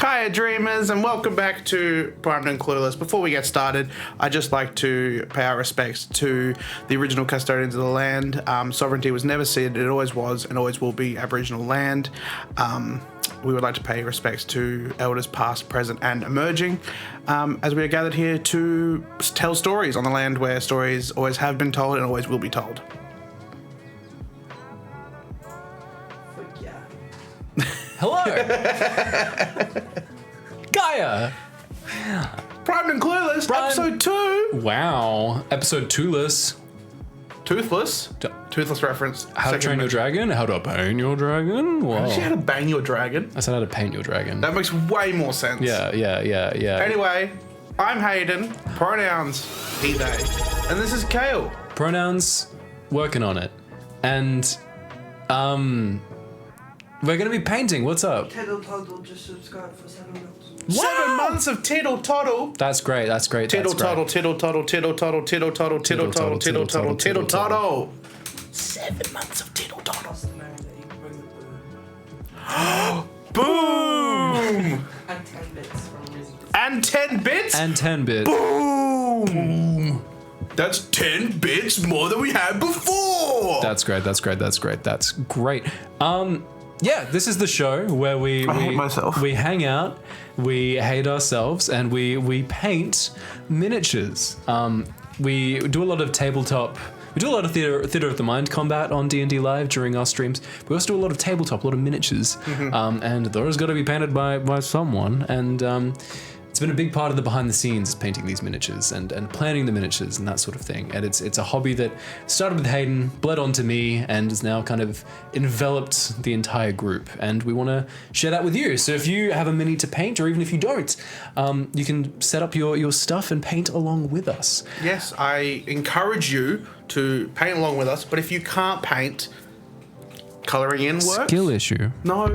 Hiya dreamers, and welcome back to Primed and Clueless. Before we get started, I'd just like to pay our respects to the original custodians of the land. Sovereignty was never ceded, it always was and always will be Aboriginal land. We would like to pay respects to elders past, present and emerging, as we are gathered here to tell stories on the land where stories always have been told and always will be told. Hello! Gaia! Primed and Clueless, episode 2! Wow. Episode 2-less. Toothless? Toothless reference. How to train your dragon? How to paint your dragon? Wow. Actually, how to bang your dragon? I said how to paint your dragon. That makes way more sense. Yeah. Anyway, I'm Hayden. Pronouns, he, they. And this is Kael. Pronouns, working on it. And, we're gonna be painting. What's up? Tittle Toddle just subscribed for 7 months. Wow. 7 months of tittle toddle. That's great. Tittle toddle, tittle toddle, tittle toddle, tittle toddle, tittle toddle, tittle toddle, tittle toddle. 7 months of tittle toddle. Plus the man that you can bring the Boom! and 10 bits from Rizzy. And 10 bits? And 10 bits. Boom! That's 10 bits more than we had before. That's great. Yeah, this is the show where we hate myself. We hang out, we hate ourselves, and we paint miniatures. We do a lot of tabletop. We do a lot of theater of the mind combat on D&D Live during our streams. We also do a lot of tabletop, a lot of miniatures, and those got to be painted by someone. And it's been a big part of the behind the scenes, painting these miniatures and planning the miniatures and that sort of thing. And it's a hobby that started with Hayden, bled onto me, and has now kind of enveloped the entire group. And we want to share that with you. So if you have a mini to paint, or even if you don't, you can set up your stuff and paint along with us. Yes, I encourage you to paint along with us, but if you can't paint, colouring in works. Skill issue. No.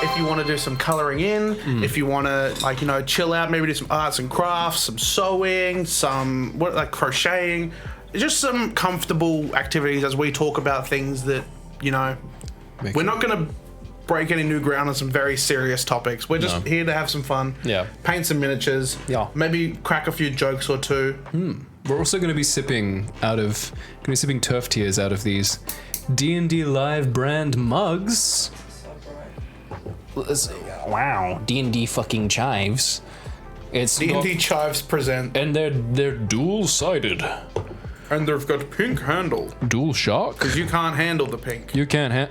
If you want to do some colouring in, if you want to, chill out, maybe do some arts and crafts, some sewing, some crocheting, just some comfortable activities as we talk about things that, we're not going to break any new ground on some very serious topics. We're just here to have some fun. Yeah. Paint some miniatures. Yeah. Maybe crack a few jokes or two. We're also going to be sipping turf tears out of these D&D Live brand mugs. Wow, D&D fucking chives. It's D&D Chives present. and they're dual-sided. And they've got pink handle. Dual shock? Because you can't handle the pink. You can't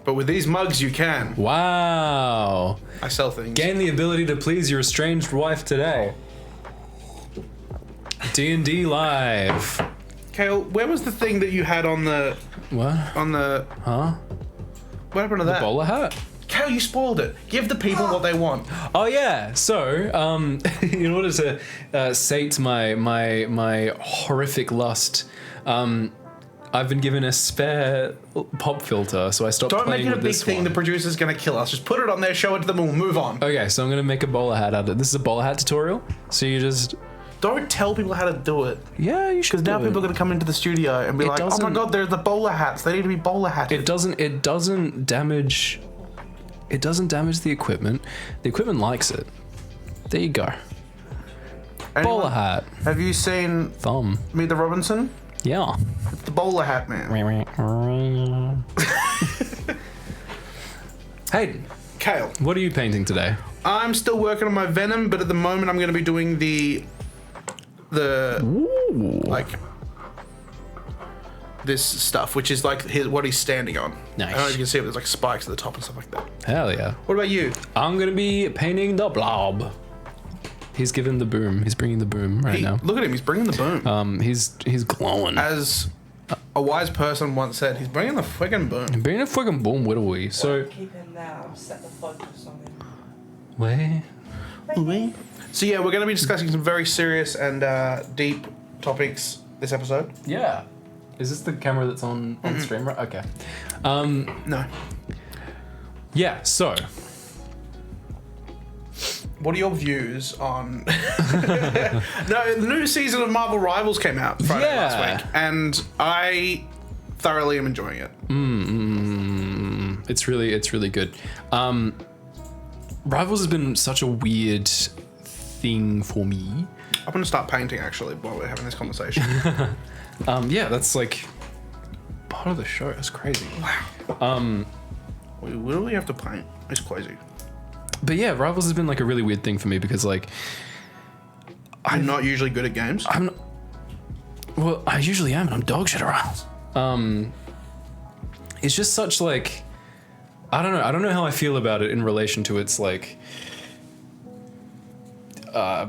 But with these mugs, you can. Wow. I sell things. Gain the ability to please your estranged wife today. D&D Live. Kael, where was the thing that you had on the... What? Huh? What happened to that? Bowler hat? Kael, you spoiled it. Give the people what they want. Oh yeah. So, in order to sate my horrific lust, I've been given a spare pop filter, so I stopped Don't make playing it a with big this thing. one. The producer's going to kill us. Just put it on there, show it to them, and we'll move on. Okay, so I'm gonna make a bowler hat out of it. This is a bowler hat tutorial. So you just Don't tell people how to do it. you should. Because now people are going to come into the studio and be like, oh my doesn't- god, they're the bowler hats. They need to be bowler hatted. It doesn't damage. It doesn't damage the equipment. The equipment likes it. There you go. Anyone- Bowler hat. Have you seen Thumb. Meet the Robinson? Yeah. It's the bowler hat man. Hayden, Kael, what are you painting today? I'm still working on my Venom, but at the moment I'm going to be doing the this stuff, which is like what he's standing on. Nice. I don't know if you can see it, but there's like spikes at the top and stuff like that. Hell yeah. What about you? I'm gonna be painting the blob. He's giving the boom. He's bringing the boom right now. Look at him, he's bringing the boom. He's glowing. As a wise person once said, he's bringing the friggin' boom. Bringing a fucking boom, what are we? So Keep him now, set the focus on him. wait. So yeah, we're going to be discussing some very serious and deep topics this episode. Yeah. Is this the camera that's on stream? Right? Okay. No. Yeah. So What are your views on... No, the new season of Marvel Rivals came out Friday last week, and I thoroughly am enjoying it. it's really good. Rivals has been such a weird thing for me. I'm gonna start painting actually while we're having this conversation. Yeah, that's like part of the show. It's crazy. Wow. What do we have to paint? It's crazy. But yeah, Rivals has been like a really weird thing for me because like I'm not usually good at games. Well, I usually am, and I'm dog shit at Rivals. It's just such like I don't know how I feel about it in relation to its like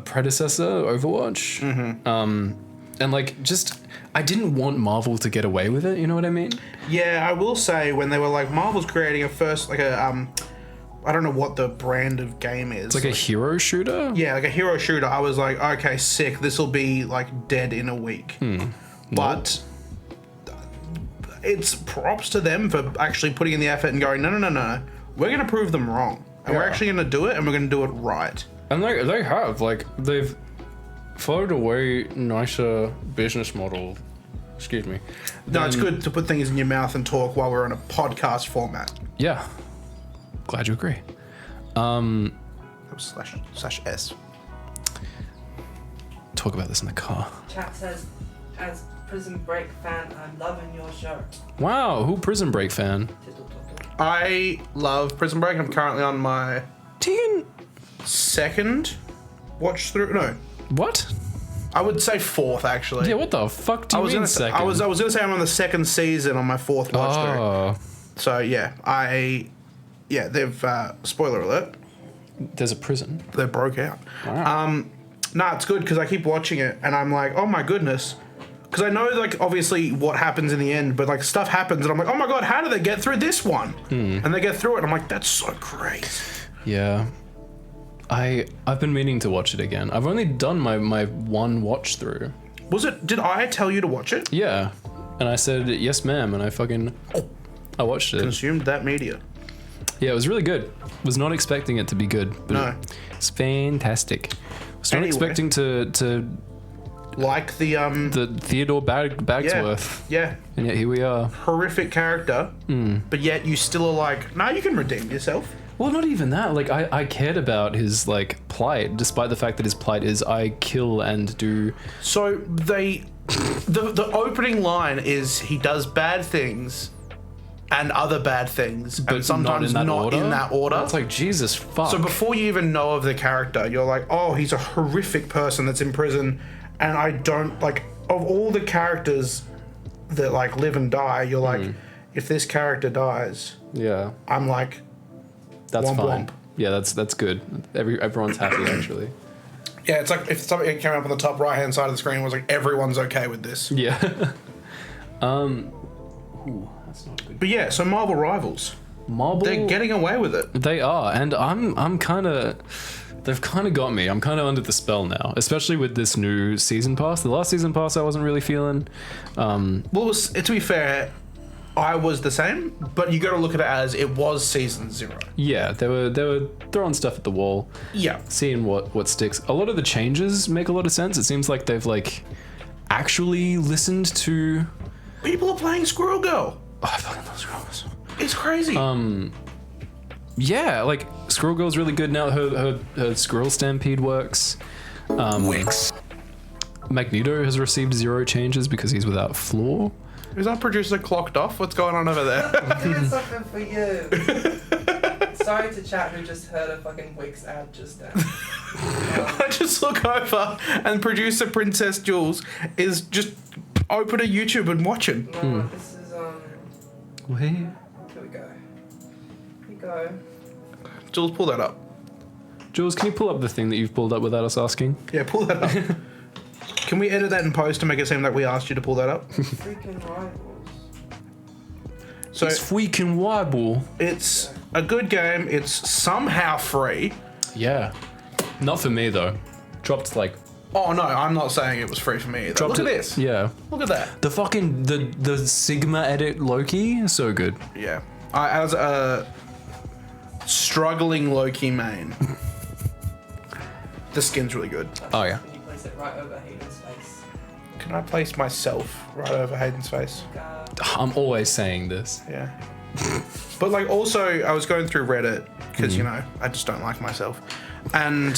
predecessor, Overwatch. And like just I didn't want Marvel to get away with it, you know what I mean? Yeah, I will say when they were like Marvel's creating a first like a I don't know what the brand of game is. It's like a hero shooter? Yeah, like a hero shooter. I was like, okay, sick. This will be like dead in a week. But it's props to them for actually putting in the effort and going, no. We're going to prove them wrong. And we're actually going to do it, and we're going to do it right. And they have. Like, they've followed a way nicer business model. Excuse me. No, it's good to put things in your mouth and talk while we're in a podcast format. Yeah. Glad you agree. That was slash S. Talk about this in the car. Chat says, as Prison Break fan, I'm loving your show. Wow, who Prison Break fan? Tittle tottle. I love Prison Break. I'm currently on my second watch through. No, What? I would say fourth actually. Yeah, what the fuck do you mean second? I was gonna say I'm on the second season on my fourth watch through. Oh, So yeah, they've spoiler alert. there's a prison. They broke out. Wow. Nah, it's good because I keep watching it and I'm like, oh my goodness. Because I know, like, obviously what happens in the end, but, like, stuff happens and I'm like, oh my god, how did they get through this one? And they get through it and I'm like, that's so great. Yeah. I've been meaning to watch it again. I've only done my one watch through. Did I tell you to watch it? Yeah. And I said, yes, ma'am. And I watched it. Consumed that media. Yeah, it was really good. Was not expecting it to be good. But No. it's fantastic. Was not Anyway. expecting to Like the Theodore Bagsworth. Yeah. And yet here we are. Horrific character, but yet you still are like, nah, you can redeem yourself. Well, not even that. Like, I cared about his, like, plight, despite the fact that his plight is I kill and do... So the opening line is he does bad things and other bad things, But and sometimes not in that order. It's like, Jesus fuck. So before you even know of the character, you're like, oh, he's a horrific person that's in prison, and I don't, like, of all the characters that, like, live and die, you're like, if this character dies, Yeah. I'm like, That's womp fine. womp. Yeah, that's good. Everyone's happy, actually. Yeah, it's like if something came up on the top right-hand side of the screen and was like, everyone's okay with this. Yeah. Ooh, that's not good. But yeah, so Marvel Rivals, Marble. they're getting away with it. They are, and I'm kind of. They've kind of got me. I'm kind of under the spell now, especially with this new season pass. The last season pass I wasn't really feeling. Well, to be fair, I was the same, but you got to look at it as it was season 0. Yeah, they were throwing stuff at the wall, Yeah. seeing what sticks. A lot of the changes make a lot of sense. It seems like they've like actually listened to. People are playing Squirrel Girl. Oh, I fucking love Squirrels. It's crazy. Yeah, like Squirrel Girl's really good now. Her Squirrel Stampede works. Wix. Magneto has received 0 changes because he's without flaw. Is our producer clocked off? What's going on over there? I'm doing something for you. Sorry to chat who just heard a fucking Wix ad just then. I just look over and producer Princess Jules is just open a YouTube and watching. No, this is Where? Here we go. Here we go. Jules, pull that up. Jules, can you pull up the thing that you've pulled up without us asking? Yeah, pull that up. Can we edit that in post to make it seem like we asked you to pull that up? Freaking rivals. So It's freaking Weibull. it's a good game. It's somehow free. Yeah. Not for me though. Dropped like. Oh no, I'm not saying it was free for me either. Look at this. Yeah. Look at that. The fucking the Sigma edit Loki, so good. Yeah. As a struggling Loki main, the skin's really good. Oh yeah. Can you place it right over Hayden's face? Can I place myself right over Hayden's face? God. I'm always saying this. Yeah. But like also, I was going through Reddit because you know I just don't like myself, and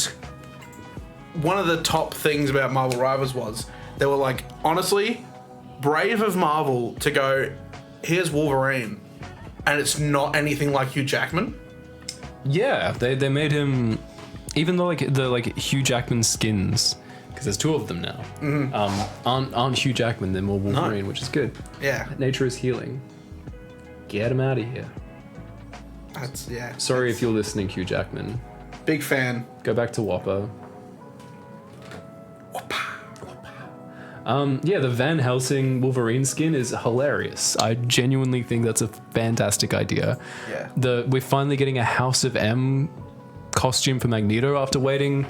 one of the top things about Marvel Rivals was they were like, honestly, brave of Marvel to go, here's Wolverine, and it's not anything like Hugh Jackman. Yeah, they made him, even though like the Hugh Jackman skins, because there's 2 of them now, aren't Hugh Jackman. They're more Wolverine, which is good. Yeah, Nature is healing. Get him out of here. that's Sorry if you're listening, Hugh Jackman. big fan. Go back to Whopper. The Van Helsing Wolverine skin is hilarious. I genuinely think that's a fantastic idea. Yeah. We're finally getting a House of M costume for Magneto after waiting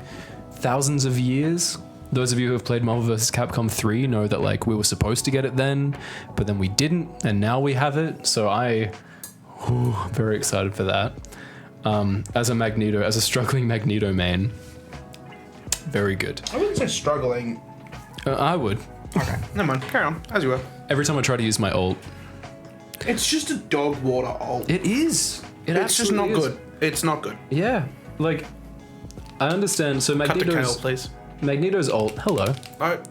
thousands of years. Those of you who have played Marvel vs. Capcom 3 know that like we were supposed to get it then, but then we didn't, and now we have it. So I'm very excited for that. As a struggling Magneto main, very good. I wouldn't say struggling. I would. Okay, never mind. Carry on, as you were. Every time I try to use my ult. It's just a dog water ult. It is. It's just not is. good. It's not good. Yeah. Like, I understand. So Cut to Magneto's Kael, please. Magneto's ult. Hello. Oh,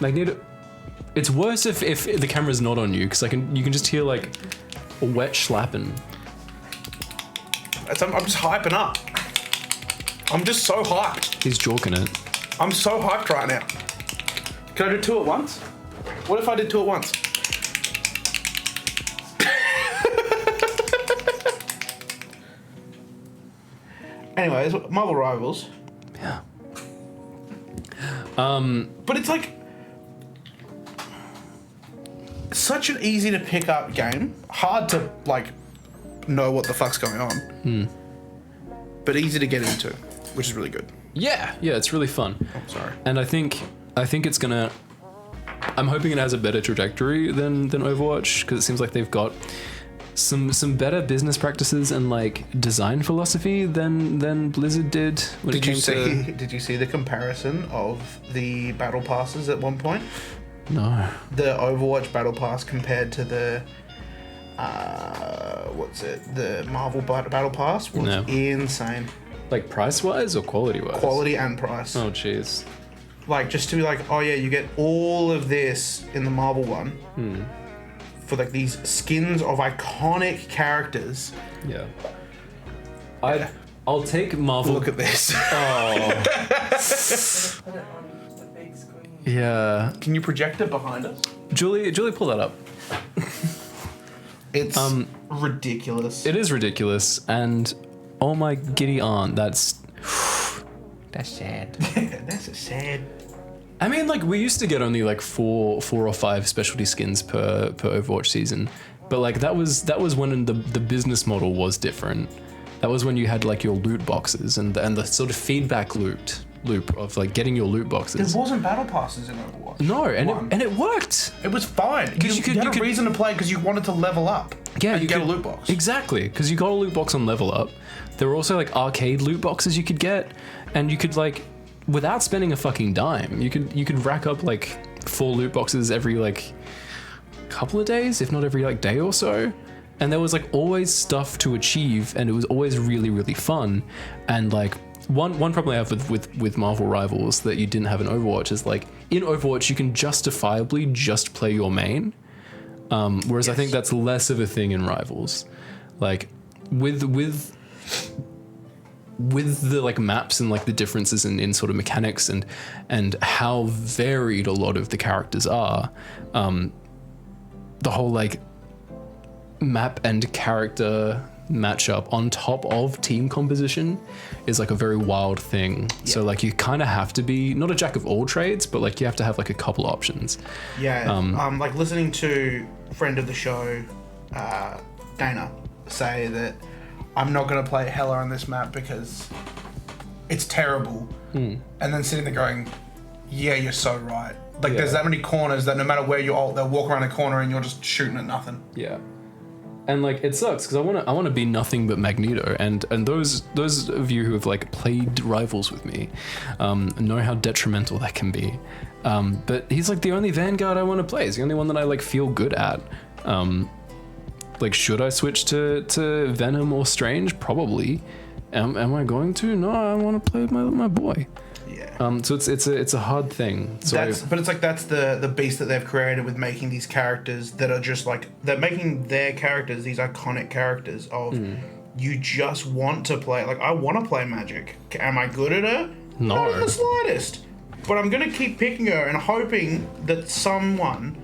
Magneto. It's worse if the camera's not on you, because you can just hear like a wet slapping. I'm just hyping up. I'm just so hyped. He's jorking it. I'm so hyped right now. Can I do 2 at once? What if I did 2 at once? Anyways, Marvel Rivals. Yeah. But it's like such an easy to pick up game. Hard to like know what the fuck's going on. But easy to get into, which is really good. Yeah. It's really fun. Oh, sorry. And I think it's gonna. I'm hoping it has a better trajectory than Overwatch, because it seems like they've got some better business practices and like design philosophy than Blizzard did when it came to. Did you see the comparison of the battle passes at one point? No. The Overwatch battle pass compared to the the Marvel battle pass was No. insane. Like price wise or quality wise? Quality and price. Oh jeez. Like just to be like, oh yeah, you get all of this in the Marvel one for like these skins of iconic characters. Yeah. I'll take Marvel. Look at this. Oh. Just put it on the big screen. Yeah. Can you project it behind us? Julie, pull that up. It's ridiculous. It is ridiculous, and oh my giddy aunt, that's sad. That's a sad. I mean, like we used to get only like four or five specialty skins per Overwatch season, but like that was when the business model was different. That was when you had like your loot boxes and the sort of feedback loop of like getting your loot boxes. There wasn't battle passes in Overwatch. No, and it worked. It was fine because you had a reason to play because you wanted to level up. Yeah, and you get could, a loot box. Exactly, because you got a loot box on Level Up. There were also like arcade loot boxes you could get, and you could like, without spending a fucking dime, you could rack up like 4 loot boxes every like couple of days, if not every like day or so. And there was like always stuff to achieve, and it was always really, really fun. And like one problem I have with Marvel Rivals that you didn't have in Overwatch is like in Overwatch you can justifiably just play your main. Whereas I think that's less of a thing in Rivals. Like with the like maps and like the differences in sort of mechanics and how varied a lot of the characters are, the whole like map and character matchup on top of team composition is like a very wild thing. Yeah. So like you kind of have to be not a jack of all trades, but like you have to have like a couple options. Yeah, like listening to friend of the show, Dana, say that I'm not going to play Hela on this map because it's terrible. And then sitting there going, yeah, you're so right. Like there's that many corners that no matter where you ult, they'll walk around a corner and you're just shooting at nothing. Yeah. And like it sucks because I want to be nothing but Magneto, and those of you who have like played Rivals with me know how detrimental that can be. But he's like the only Vanguard I want to play. He's the only one that I like feel good at. Like, should I switch to Venom or Strange? Probably. Am I going to? No, I want to play with my boy. Yeah. So it's a hard thing. So But it's like that's the beast that they've created with making these characters that are just like they're making their characters these iconic characters of you just want to play. Like I want to play Magic. Am I good at her? No. Not in the slightest. But I'm gonna keep picking her and hoping that someone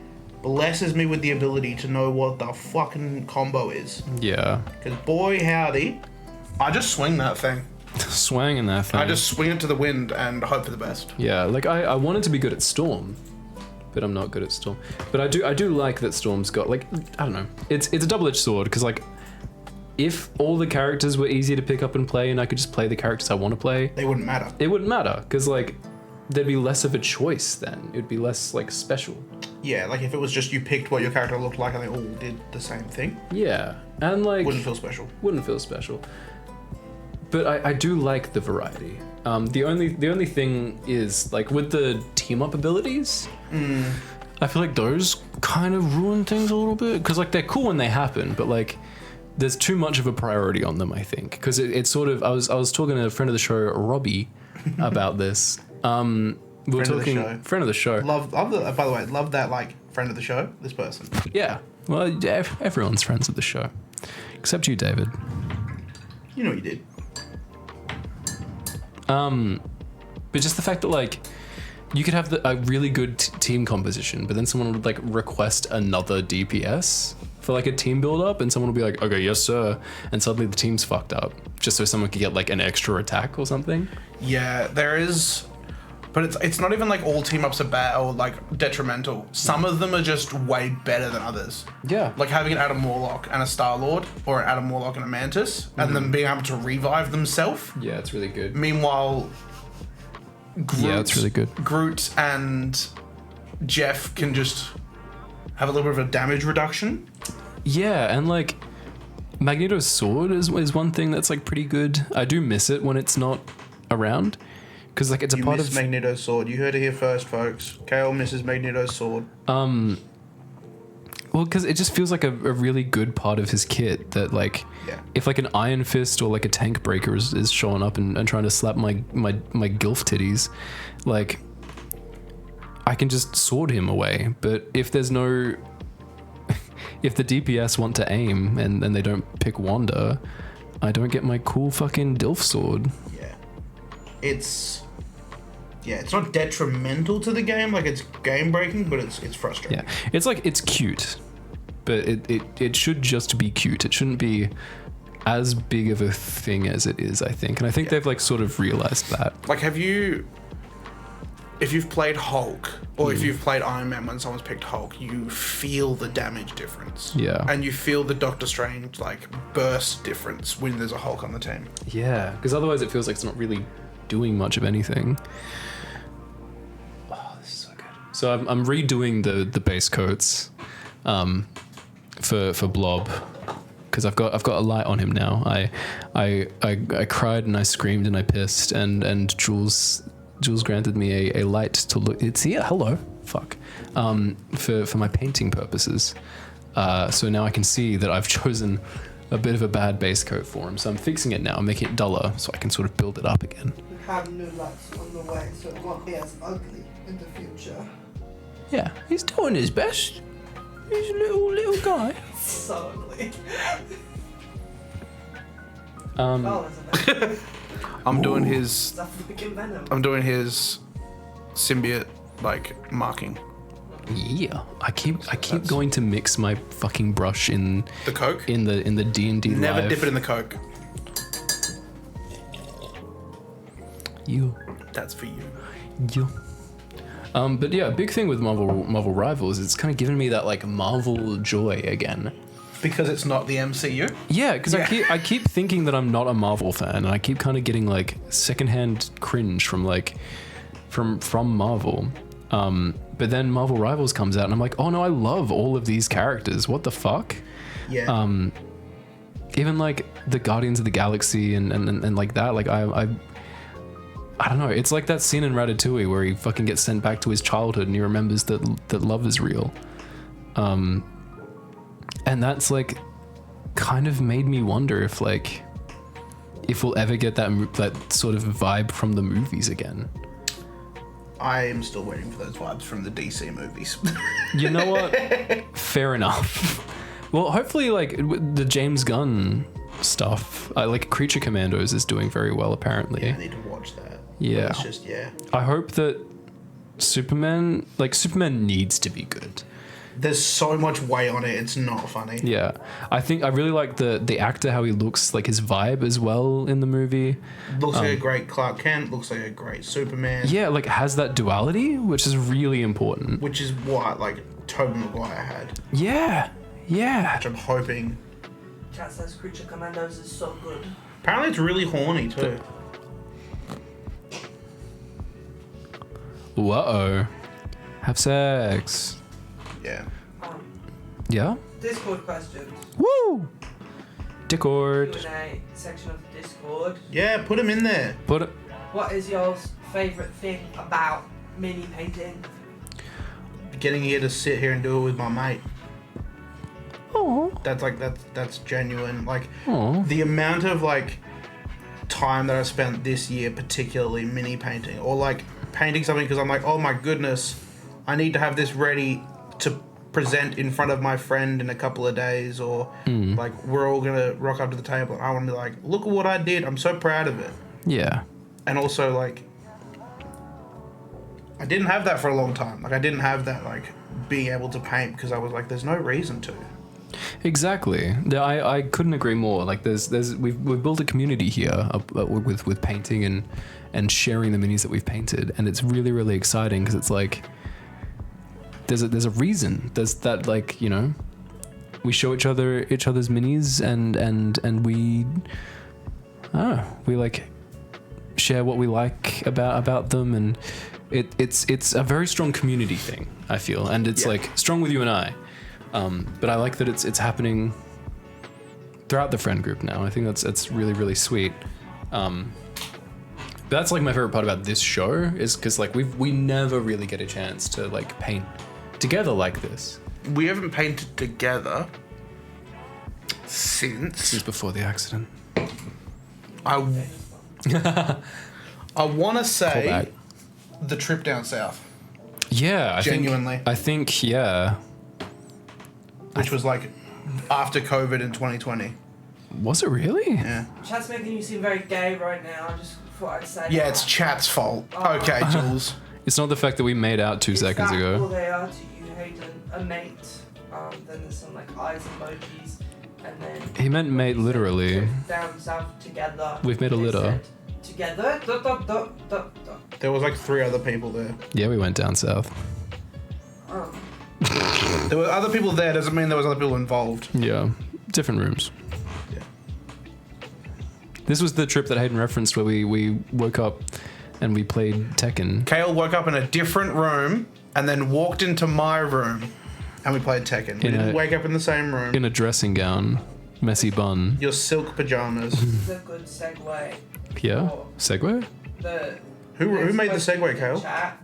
blesses me with the ability to know what the fucking combo is. yeah, Because boy howdy, I just swing that thing. swang in that thing. I just swing it to the wind and hope for the best. Yeah, like I wanted to be good at Storm, but I'm not good at Storm. But I do like that Storm's got like, I don't know. It's a double-edged sword because like if all the characters were easy to pick up and play and I could just play the characters I want to play, They wouldn't matter. it wouldn't matter because like there'd be less of a choice then. It'd be less like special. Yeah, like if it was just you picked what your character looked like and they all did the same thing, Yeah, and like wouldn't feel special. wouldn't feel special. But I do like the variety. The only thing is like with the team up abilities, I feel like those kind of ruin things a little bit because like they're cool when they happen, but like there's too much of a priority on them. I think because it's sort of I was talking to a friend of the show, Robbie, about this. We were Friend of the talking show. friend of the show. Love the, by the way, love that like friend of the show, this person. Yeah, well, everyone's friends of the show, except you, David. You know you did. But just the fact that like you could have a really good team composition, but then someone would like request another DPS for like a team build up, and someone would be like, "Okay, yes sir," and suddenly the team's fucked up just so someone could get like an extra attack or something. Yeah, there is, but it's not even like all team ups are bad or like detrimental. Some of them are just way better than others. Yeah, Like having an Adam Warlock and a Star Lord, or an Adam Warlock and a Mantis, and them being able to revive themselves. yeah, it's really good. Meanwhile, Yeah, it's really good. Groot and Jeff can just have a little bit of a damage reduction. Yeah, and like Magneto's sword is one thing that's like pretty good. I do miss it when it's not around because like it's a You part miss of Magneto's sword. You heard it here first, folks. Kael misses Magneto's sword. well, because it just feels like a really good part of his kit that like Yeah. if like an Iron Fist or like a Tank Breaker is showing up and trying to slap my gilf titties, like I can just sword him away. But if there's no if the DPS want to aim and they don't pick Wanda, I don't get my cool fucking Dilf sword. Yeah. It's not detrimental to the game, like it's game breaking, but it's frustrating. Yeah, it's like it's cute, but it should just be cute. It shouldn't be as big of a thing as it is, I think. And I think they've like sort of realized that. Like if you've played Hulk or if you've played Iron Man when someone's picked Hulk, you feel the damage difference. Yeah. And you feel the Doctor Strange like burst difference when there's a Hulk on the team. Yeah, because otherwise it feels like it's not really doing much of anything. Oh, this is so good. So I'm redoing the base coats for Blob because I've got a light on him now. I cried and I screamed and I pissed and Jules granted me a light to look. It's here. Hello. Fuck. For my painting purposes. So now I can see that I've chosen a bit of a bad base coat for him. So I'm fixing it now, making it duller so I can sort of build it up again. We have new lights on the way, so it won't be as ugly in the future. Yeah, he's doing his best. He's a little guy. So ugly. Um, Oh, isn't it? I'm doing Ooh. his Stuff like Venom. I'm doing his symbiote like marking. Yeah, I keep That's- going to mix my fucking brush in The Coke? the D&D Never live. dip it in the Coke. You. That's for you. Yeah. But yeah, big thing with Marvel Rivals, it's kind of given me that like Marvel joy again. Because it's not the MCU? Yeah, because Yeah. I keep thinking that I'm not a Marvel fan, and I keep kind of getting like secondhand cringe from Marvel. But then Marvel Rivals comes out, and I'm like, oh no, I love all of these characters. What the fuck? Yeah. Even like the Guardians of the Galaxy and like that. Like I don't know. It's like that scene in Ratatouille where he fucking gets sent back to his childhood and he remembers that love is real. And that's like kind of made me wonder if like if we'll ever get that sort of vibe from the movies again. I am still waiting for those vibes from the DC movies. You know what? Fair enough. Well, hopefully, like the James Gunn stuff, like Creature Commandos is doing very well apparently. Yeah, I need to watch that. Yeah. It's just, yeah. I hope that Superman needs to be good. There's so much weight on it, it's not funny. Yeah. I really like the actor, how he looks, like his vibe as well in the movie. Looks like a great Clark Kent, looks like a great Superman. Yeah, like has that duality, which is really important. Which is what, like, Tobey Maguire had. Yeah. Yeah. Which I'm hoping. Chat says Creature Commandos is so good. Apparently it's really horny too. Uh-oh. Have sex. Yeah. Yeah? Discord questions. Woo! Discord. Q&A section of the Discord. Yeah, put him in there. Put it. What is your favourite thing about mini painting? Getting here to sit here and do it with my mate. Oh. That's genuine. Like, Oh. the amount of like time that I spent this year, particularly mini painting or like painting something because I'm like, oh my goodness, I need to have this ready to present in front of my friend in a couple of days, or like we're all gonna rock up to the table and I want to be like, look at what I did, I'm so proud of it. Yeah. And also like I didn't have that for a long time. Like I didn't have that like being able to paint because I was like, there's no reason to. Exactly. I couldn't agree more. Like we've built a community here with painting and sharing the minis that we've painted, and it's really, really exciting because it's like there's a reason. There's that, like, you know, we show each other's minis and we I don't know, we like share what we like about them, and it's a very strong community thing, I feel, and it's like strong with you and I. But I like that it's happening throughout the friend group now. I think that's really, really sweet. But that's like my favorite part about this show is because like we never really get a chance to like paint together like this. We haven't painted together since Before the accident. I want to say Callback. the trip down south, Yeah, Genuinely. I think yeah. which was like after COVID in 2020. Was it really? Yeah. Chat's making you seem very gay right now. I just thought I'd say Yeah, that. it's chat's fault. Okay, Jules. It's not the fact that we made out 2 seconds Is that all ago. they are to you, Hayden? A mate. Then there's some like eyes emojis, and then He meant mate literally. down south together. We've made a They litter. said, Together. Dot, dot, dot, dot, dot. There was like 3 other people there. Yeah, we went down south. There were other people there. Doesn't mean there was other people involved. Yeah, different rooms. Yeah. This was the trip that Hayden referenced where we woke up and we played Tekken. Kael woke up in a different room and then walked into my room and we played Tekken. We didn't wake up in the same room. In a dressing gown, messy bun. Your silk pajamas. This is a good segue. Yeah? for Segue? The Who next made the question segue, in Kael? Chat.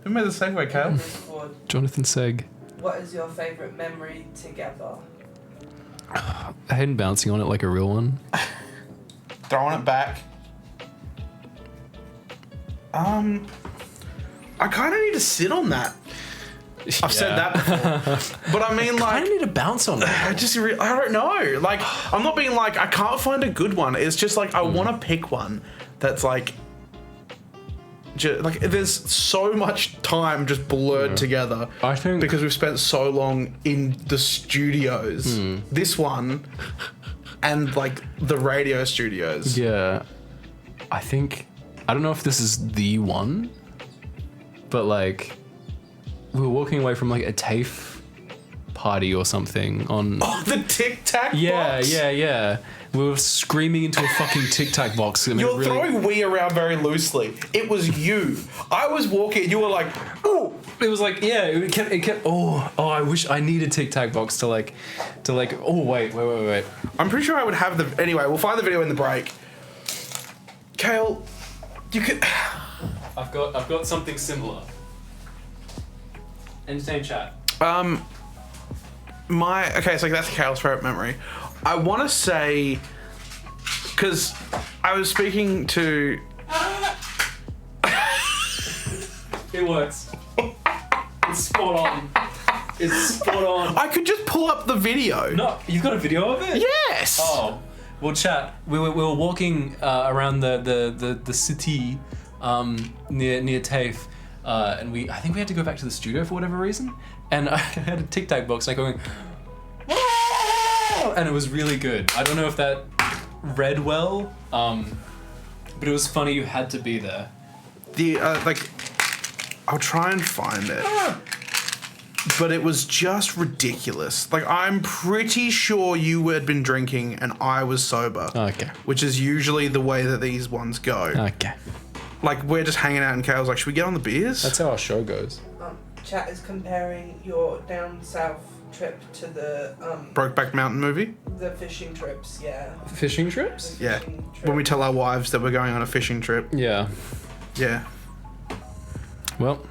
Who made the segue, Kael? Discord. Jonathan Seg. What is your favourite memory together? Hayden bouncing on it like a real one. Throwing it back. I kind of need to sit on that. I've said that before. But I mean, like, I need to bounce on it. I don't know. Like, I'm not being like, I can't find a good one. It's just like, I want to pick one that's like, like, there's so much time just blurred together. I think Because we've spent so long in the studios. This one and like the radio studios. Yeah. I don't know if this is the one, but like we were walking away from like a TAFE party or something on. Oh, the Tic Tac Yeah, box. yeah. We were screaming into a fucking Tic Tac box. I mean, You're really, throwing we around very loosely. It was you. I was walking. You were like, oh. it was like, yeah, it kept. Oh, I wish I needed Tic Tac box to like. Oh wait. I'm pretty sure I would have the. Anyway, we'll find the video in the break. Kael, you could. I've got something similar. Entertain chat. Okay, so that's Kael's favorite memory. I want to say, because I was speaking to. It works. It's spot on. It's spot on. I could just pull up the video. No, you've got a video of it? Yes. Oh, well, chat. We were walking around the city near TAFE, and I think we had to go back to the studio for whatever reason. And I had a Tic Tac box, like going, and it was really good. I don't know if that read well, but it was funny. You had to be there. I'll try and find it. But it was just ridiculous. Like, I'm pretty sure you had been drinking and I was sober. Okay. Which is usually the way that these ones go. Okay. Like, we're just hanging out and Kael's like, should we get on the beers? That's how our show goes. Chat is comparing your down south trip to the Brokeback Mountain movie? the fishing trips, yeah. Fishing trips? The Yeah. fishing trip. When we tell our wives that we're going on a fishing trip. Yeah. Yeah. Well,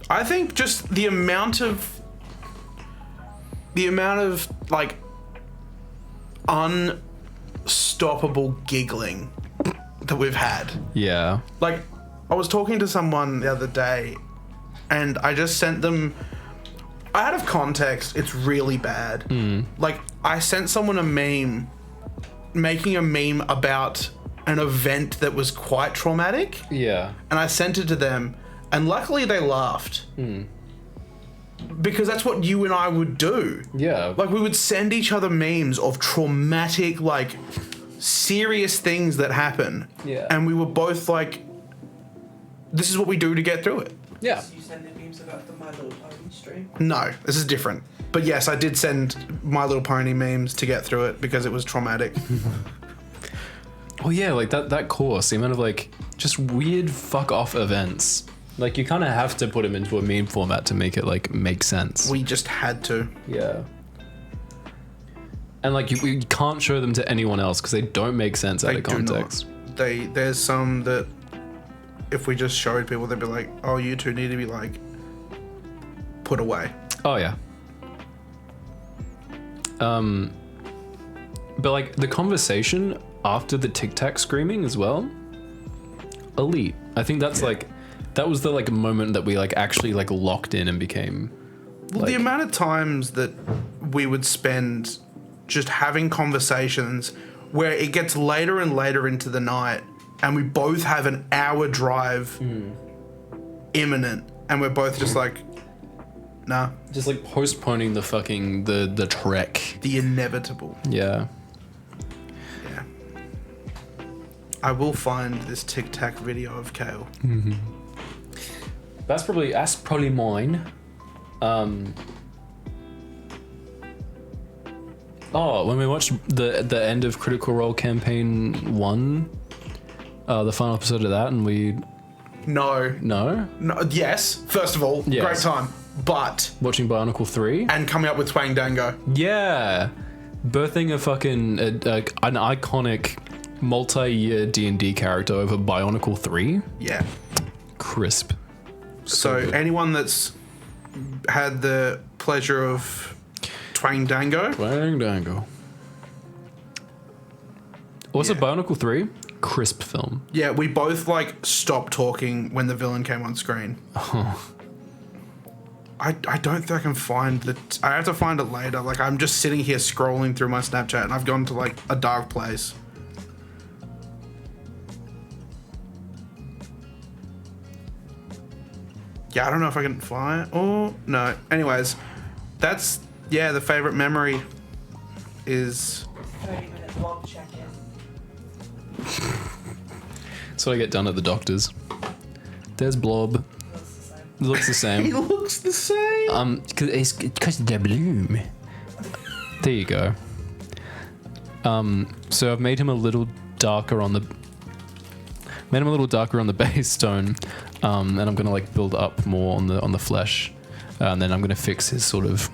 I think just the amount of like unstoppable giggling that we've had. yeah. Like, I was talking to someone the other day and I just sent them, out of context, it's really bad. Like, I sent someone a meme, making a meme about an event that was quite traumatic. Yeah. And I sent it to them, and luckily they laughed. Because that's what you and I would do. Yeah. Like, we would send each other memes of traumatic, like, serious things that happen. Yeah. And we were both like, this is what we do to get through it. Yeah. You sending memes about the My Little Pony stream? No, this is different. But yes, I did send My Little Pony memes to get through it because it was traumatic. Oh yeah, like that course, the amount of like just weird fuck off events. Like, you kind of have to put them into a meme format to make it like make sense. We just had to. Yeah. And like we can't show them to anyone else because they don't make sense out of context. There's some that if we just showed people, they'd be like, oh, you two need to be like put away. Oh yeah. But like the conversation after the Tic Tac screaming as well, elite. I think that's like, that was the like moment that we like actually like locked in and became. Well, like, the amount of times that we would spend just having conversations where it gets later and later into the night and we both have an hour drive imminent and we're both just like, nah. just like postponing the fucking the trek. The inevitable. Yeah. Yeah. I will find this Tic Tac video of Kael. That's probably mine. When we watched the end of Critical Role Campaign 1, the final episode of that, and we No. Yes. First of all, Yes. great time. But watching Bionicle 3. and coming up with Twang Dango. Yeah, birthing a fucking an iconic multi-year D&D character over Bionicle 3. Yeah. Crisp. So good. anyone that's had the pleasure of Twang Dango, Twang Dango. Also, Yeah. Bionicle 3, crisp film. yeah, we both like stopped talking when the villain came on screen. I don't think I can find the. I have to find it later. Like, I'm just sitting here scrolling through my Snapchat and I've gone to like a dark place. Yeah, I don't know if I can find it. Oh, no. Anyways, that's, yeah, the favorite memory is. 30-minute vlog check-in. So I get done at the doctor's. There's Blob. Looks the same. It looks the same. He looks the same. Because the bloom. There you go. So I've made him a little darker on the base tone, and I'm gonna like build up more on the flesh, and then I'm gonna fix his sort of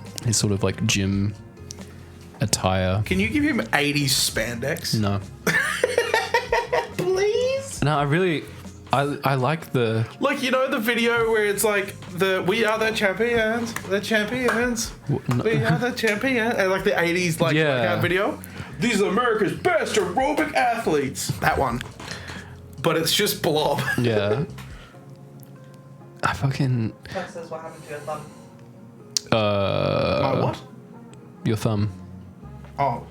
like gym attire. Can you give him 80s spandex? No, Please? no, I really. I like the Like, you know the video where it's like we are the champions, we are the champions, and like the 80s workout video. These are America's best aerobic athletes. That one. But it's just Blob. yeah. I fucking That says what happened to your thumb. My what? your thumb. Oh.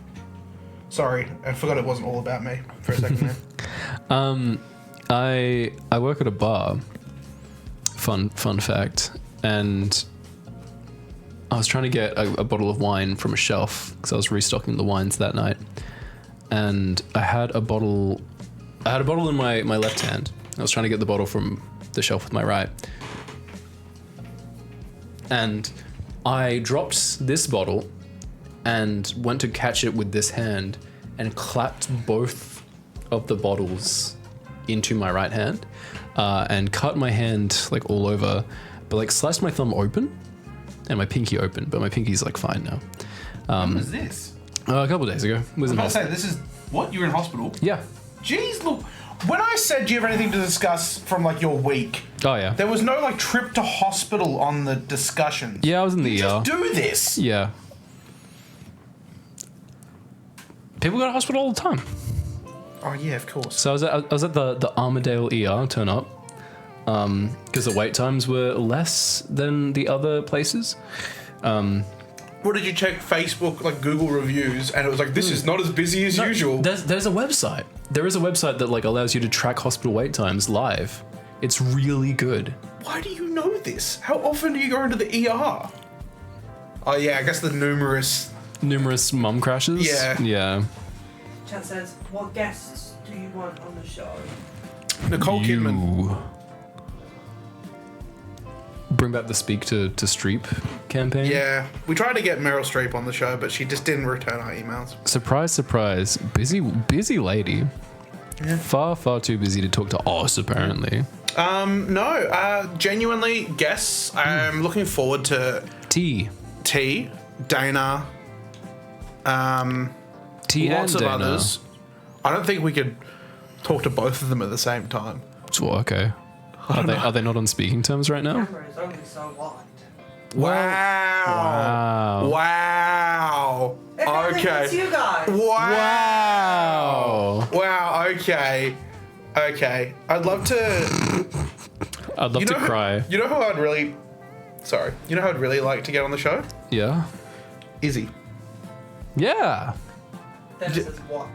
Sorry, I forgot it wasn't all about me for a second there. I work at a bar. Fun fact. And I was trying to get a bottle of wine from a shelf because I was restocking the wines that night. And I had a bottle in my left hand. I was trying to get the bottle from the shelf with my right. And I dropped this bottle and went to catch it with this hand and clapped both of the bottles into my right hand and cut my hand like all over, but like sliced my thumb open and my pinky open, but my pinky's like fine now. When was this? A couple of days ago. Was in I was about to hospital. say, this is what? You were in hospital? Yeah. Jeez, look. When I said, do you have anything to discuss from like your week? Oh yeah. There was no like trip to hospital on the discussions. Yeah, I was in the ER. Just do this. Yeah. People go to hospital all the time. Oh yeah, of course. So I was at the Armadale ER, turn up, because the wait times were less than the other places. What did you check? Facebook, like Google reviews, and it was like, this is not as busy as usual. There's a website. There is a website that like allows you to track hospital wait times live. It's really good. Why do you know this? How often do you go into the ER? Oh yeah, I guess the Numerous mum crashes. Yeah. Yeah. Chat says, what guests do you want on the show? Nicole Kidman. You. Bring back the Speak to Streep campaign. Yeah, we tried to get Meryl Streep on the show, but she just didn't return our emails. Surprise, surprise. Busy lady. Yeah. Far too busy to talk to us, apparently. No, genuinely, guests. I'm looking forward to T, Dana, T lots and of Dana. others. I don't think we could talk to both of them at the same time. Well, okay. Are they not on speaking terms right now? Camera is only so wide. Wow. Wow. If anything, Okay. it's you guys. Wow. Wow. Okay. Okay. I'd love to. I'd love to cry. You know who I'd really. Sorry. You know who I'd really like to get on the show? Yeah. Izzy. Yeah. Then it says what?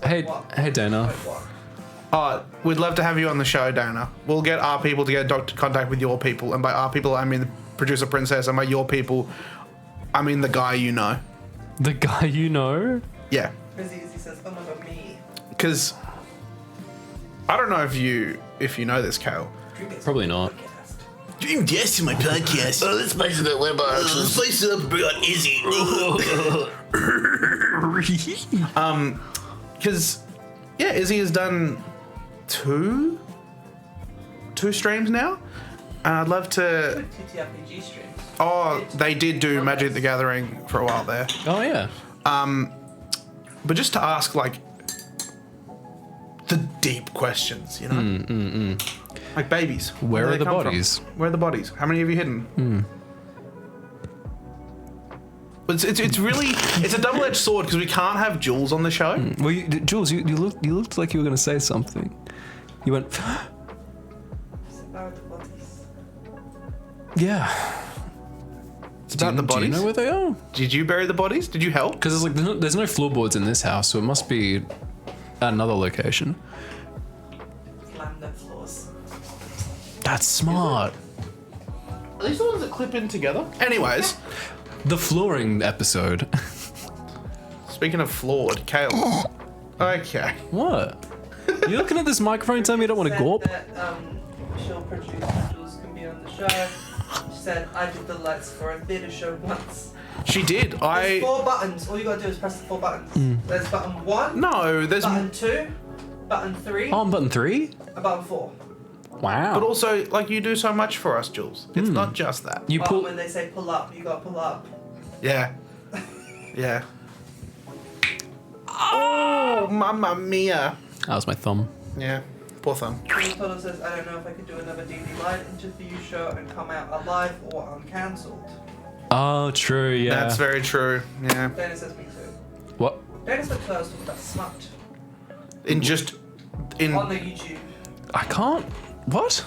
Hey, What? hey, Dana. Wait, what? We'd love to have you on the show, Dana. We'll get our people to get contact with your people, and by our people, I mean the producer princess, and by your people, I mean the guy you know. The guy you know? Yeah, Busy says, oh my god, me. because I don't know if you know this, Kael. Drew gets Probably not. podcast. Dream guest in my podcast. Oh, let's spice it up, let's spice it up and bring on Izzy. Because yeah, Izzy has done two streams now, and I'd love to. TTRPG streams. Oh, they did do Magic the Gathering for a while there. Oh yeah. But just to ask, like, the deep questions, you know? Like babies. Where do are they the come from? bodies? Where are the bodies? How many have you hidden? It's really, it's a double-edged sword because we can't have Jules on the show. Well, Jules, you looked like you were going to say something. You went. It's about the bodies. Yeah. It's about the Do bodies. you know where they are? Did you bury the bodies? Did you help? Because there's no floorboards in this house, so it must be at another location. Laminate floors. That's smart. Are these the ones that clip in together? Anyways, The flooring episode. speaking of flawed, Kael. Okay. What? You're looking at this microphone telling me you don't want to Said gawp? that, she'll produce and Jules can be on the show. She said, I did the lights for a theatre show once. She did. There's 4 buttons. All you gotta do is press the 4 buttons. There's button 1, No, there's. button 2, button 3, Oh, on button 3? and button 4. Wow. But also, like, you do so much for us, Jules. It's not just that. you Oh, pull. when they say pull up, you gotta pull up. Yeah. Yeah. Oh, mamma mia. That was my thumb. Yeah. Poor thing. Polo says, I don't know if I could do another D&D Live interview show and come out alive or uncancelled. Oh, true. Yeah. That's very true. Yeah. Dana says me too. What? Dana said I was talking about smut In just in on the YouTube. I can't. What?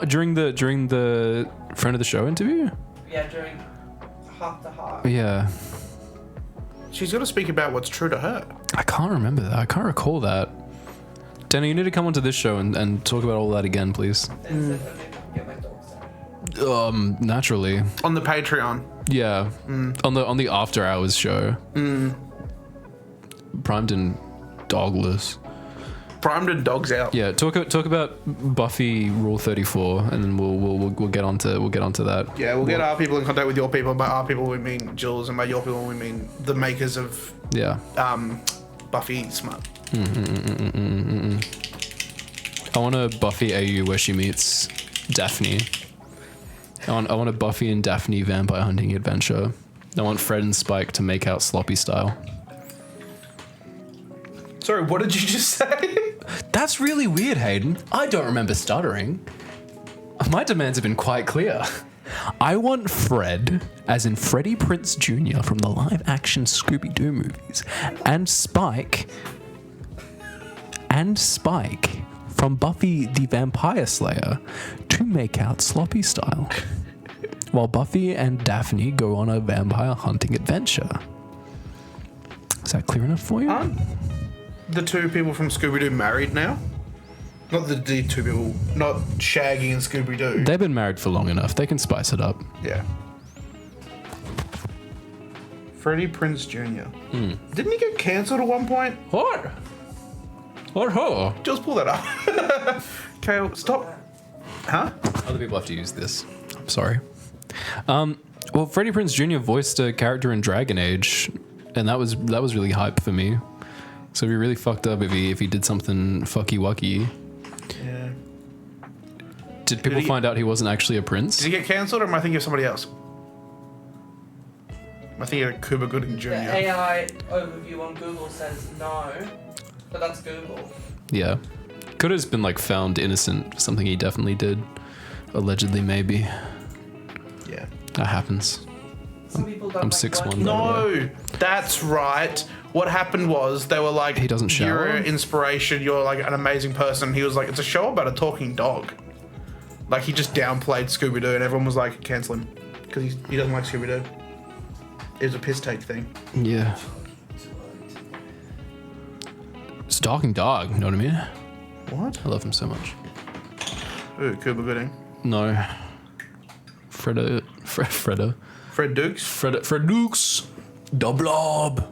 During the friend of the show interview? Yeah, during Heart to Heart. Yeah. she's got to speak about what's true to her. I can't remember that. I can't recall that. Danny, you need to come onto this show and talk about all that again, please. Dana said only if I can get my dogs out. Naturally. On the Patreon. Yeah. On the after hours show. Primed and dogless. Primed and dogs out. Yeah, talk about Buffy Rule 34, and then we'll get onto that. Yeah, we'll get our people in contact with your people. By our people we mean Jules, and by your people we mean the makers of Buffy Smut. I want a Buffy AU where she meets Daphne. I want a Buffy and Daphne vampire hunting adventure. I want Fred and Spike to make out sloppy style. Sorry, what did you just say? That's really weird, Hayden. I don't remember stuttering. My demands have been quite clear. I want Fred, as in Freddie Prinze Jr. from the live-action Scooby-Doo movies, and Spike from Buffy the Vampire Slayer to make out sloppy style, while Buffy and Daphne go on a vampire hunting adventure. Is that clear enough for you? Aren't the two people from Scooby-Doo married now? Not the two people, not Shaggy and Scooby-Doo. They've been married for long enough. They can spice it up. Yeah. Freddie Prinze Jr. Didn't he get cancelled at one point? What? What? Just pull that up. Kael, stop. Huh? Other people have to use this. I'm sorry. Well, Freddie Prinze Jr. voiced a character in Dragon Age, and that was really hype for me. So it'd be really fucked up if he did something fucky wucky. Yeah. Did people find out he wasn't actually a prince? Did he get cancelled, or am I thinking of somebody else? Am I thinking of Cuba Gooding Jr.? The AI overview on Google says no, but that's Google. Yeah. Could have been like found innocent, something he definitely did. Allegedly, maybe. Yeah. That happens. Some people don't I'm like 6'1". working- No, that's right. What happened was they were like, He doesn't shower? You're an inspiration. You're like an amazing person. He was like, it's a show about a talking dog. Like he just downplayed Scooby-Doo, and everyone was like, cancel him because he doesn't like Scooby-Doo. It was a piss take thing. Yeah. It's a talking dog, you know what I mean? What? I love him so much. Ooh, Cuba Gooding. No. Fred Dukes. Fred Dukes. The Blob.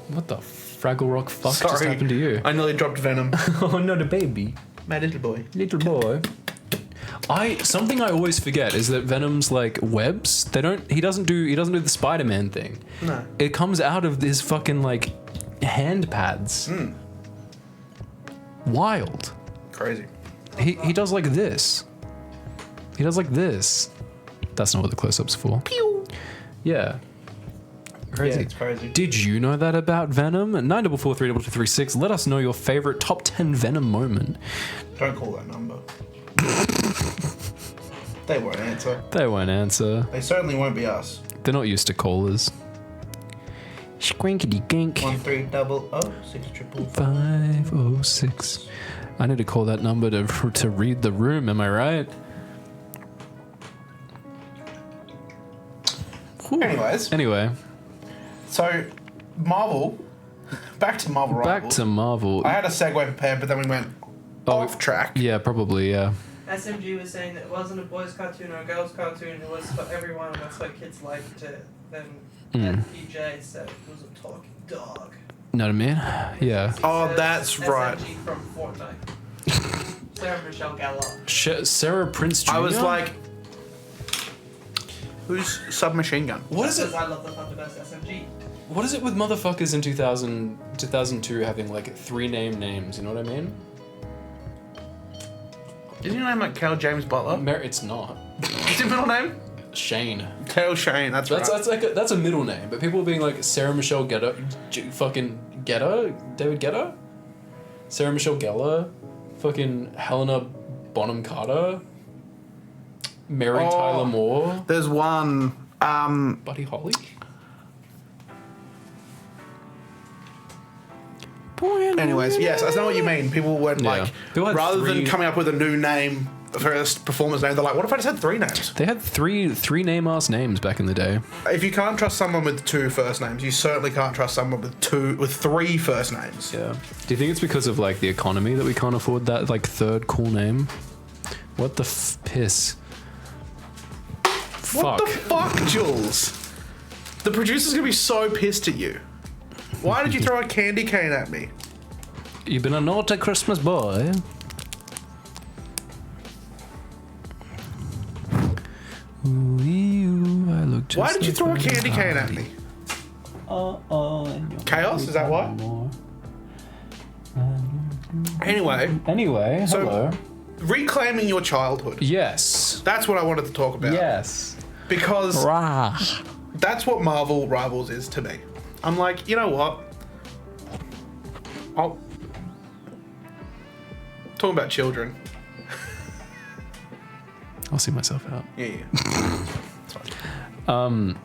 What the Fraggle Rock fuck just happened to you? I nearly dropped Venom. Oh no, the baby. My little boy. Little boy. Something I always forget is that Venom's like webs. He doesn't do the Spider-Man thing. No. It comes out of his fucking like hand pads. Wild. Crazy. He does like this. He does like this. That's not what the close-up's for. Pew. Yeah. Crazy. Yeah, it's crazy. Did you know that about Venom? 9443236. Let us know your favorite top 10 Venom moment. Don't call that number. They won't answer. They won't answer. They certainly won't be us. They're not used to callers. Squinkity gink. 1300-655. 506. I need to call that number to read the room. Am I right? Whew. Anyway. So, Marvel. Back to Marvel Rivals. Back to Marvel. I had a segue prepared, but then we went off track. Yeah, probably, yeah. SMG was saying that it wasn't a boys' cartoon or a girls' cartoon, it was for everyone, and that's why kids liked it. Then PJ said it was a talking dog. Know what I mean? Yeah. Oh, Says that's right. SMG from Fortnite. Sarah Michelle Gellar. Sarah Prince Jr.? I was like, who's Submachine Gun? What is it? I love the Thunderburst SMG. What is it with motherfuckers in 2002 having like 3 names, you know what I mean? Isn't your name like Cal James Butler? It's not. What's your middle name? Shane. Cal Shane, that's right. That's a middle name, but people being like Sarah Michelle Gellar, fucking Gellar? David Guetta? Sarah Michelle Gellar, fucking Helena Bonham Carter, Mary Tyler Moore, There's one. Buddy Holly. Anyways, yes, I know what you mean. People went Yeah. like, People had rather three- than coming up with a new name for a performer's name, they're like, what if I just had 3 names? They had three name ass names back in the day. If you can't trust someone with 2 first names, you certainly can't trust someone with 3 first names. Yeah. Do you think it's because of like the economy that we can't afford that like third cool name? What the piss? What the fuck, Jules? The producer's gonna be so pissed at you. Why did you throw a candy cane at me? You've been a naughty Christmas boy. Ooh, I look just Why did you like throw a my candy cane at me? Chaos? Is that why? Anyway, So- hello. Reclaiming your childhood. Yes. That's what I wanted to talk about. Yes. Because Rah. that's what Marvel Rivals is to me. I'm like, you know what? I'll... Talking about children. I'll see myself out. Yeah. It's fine.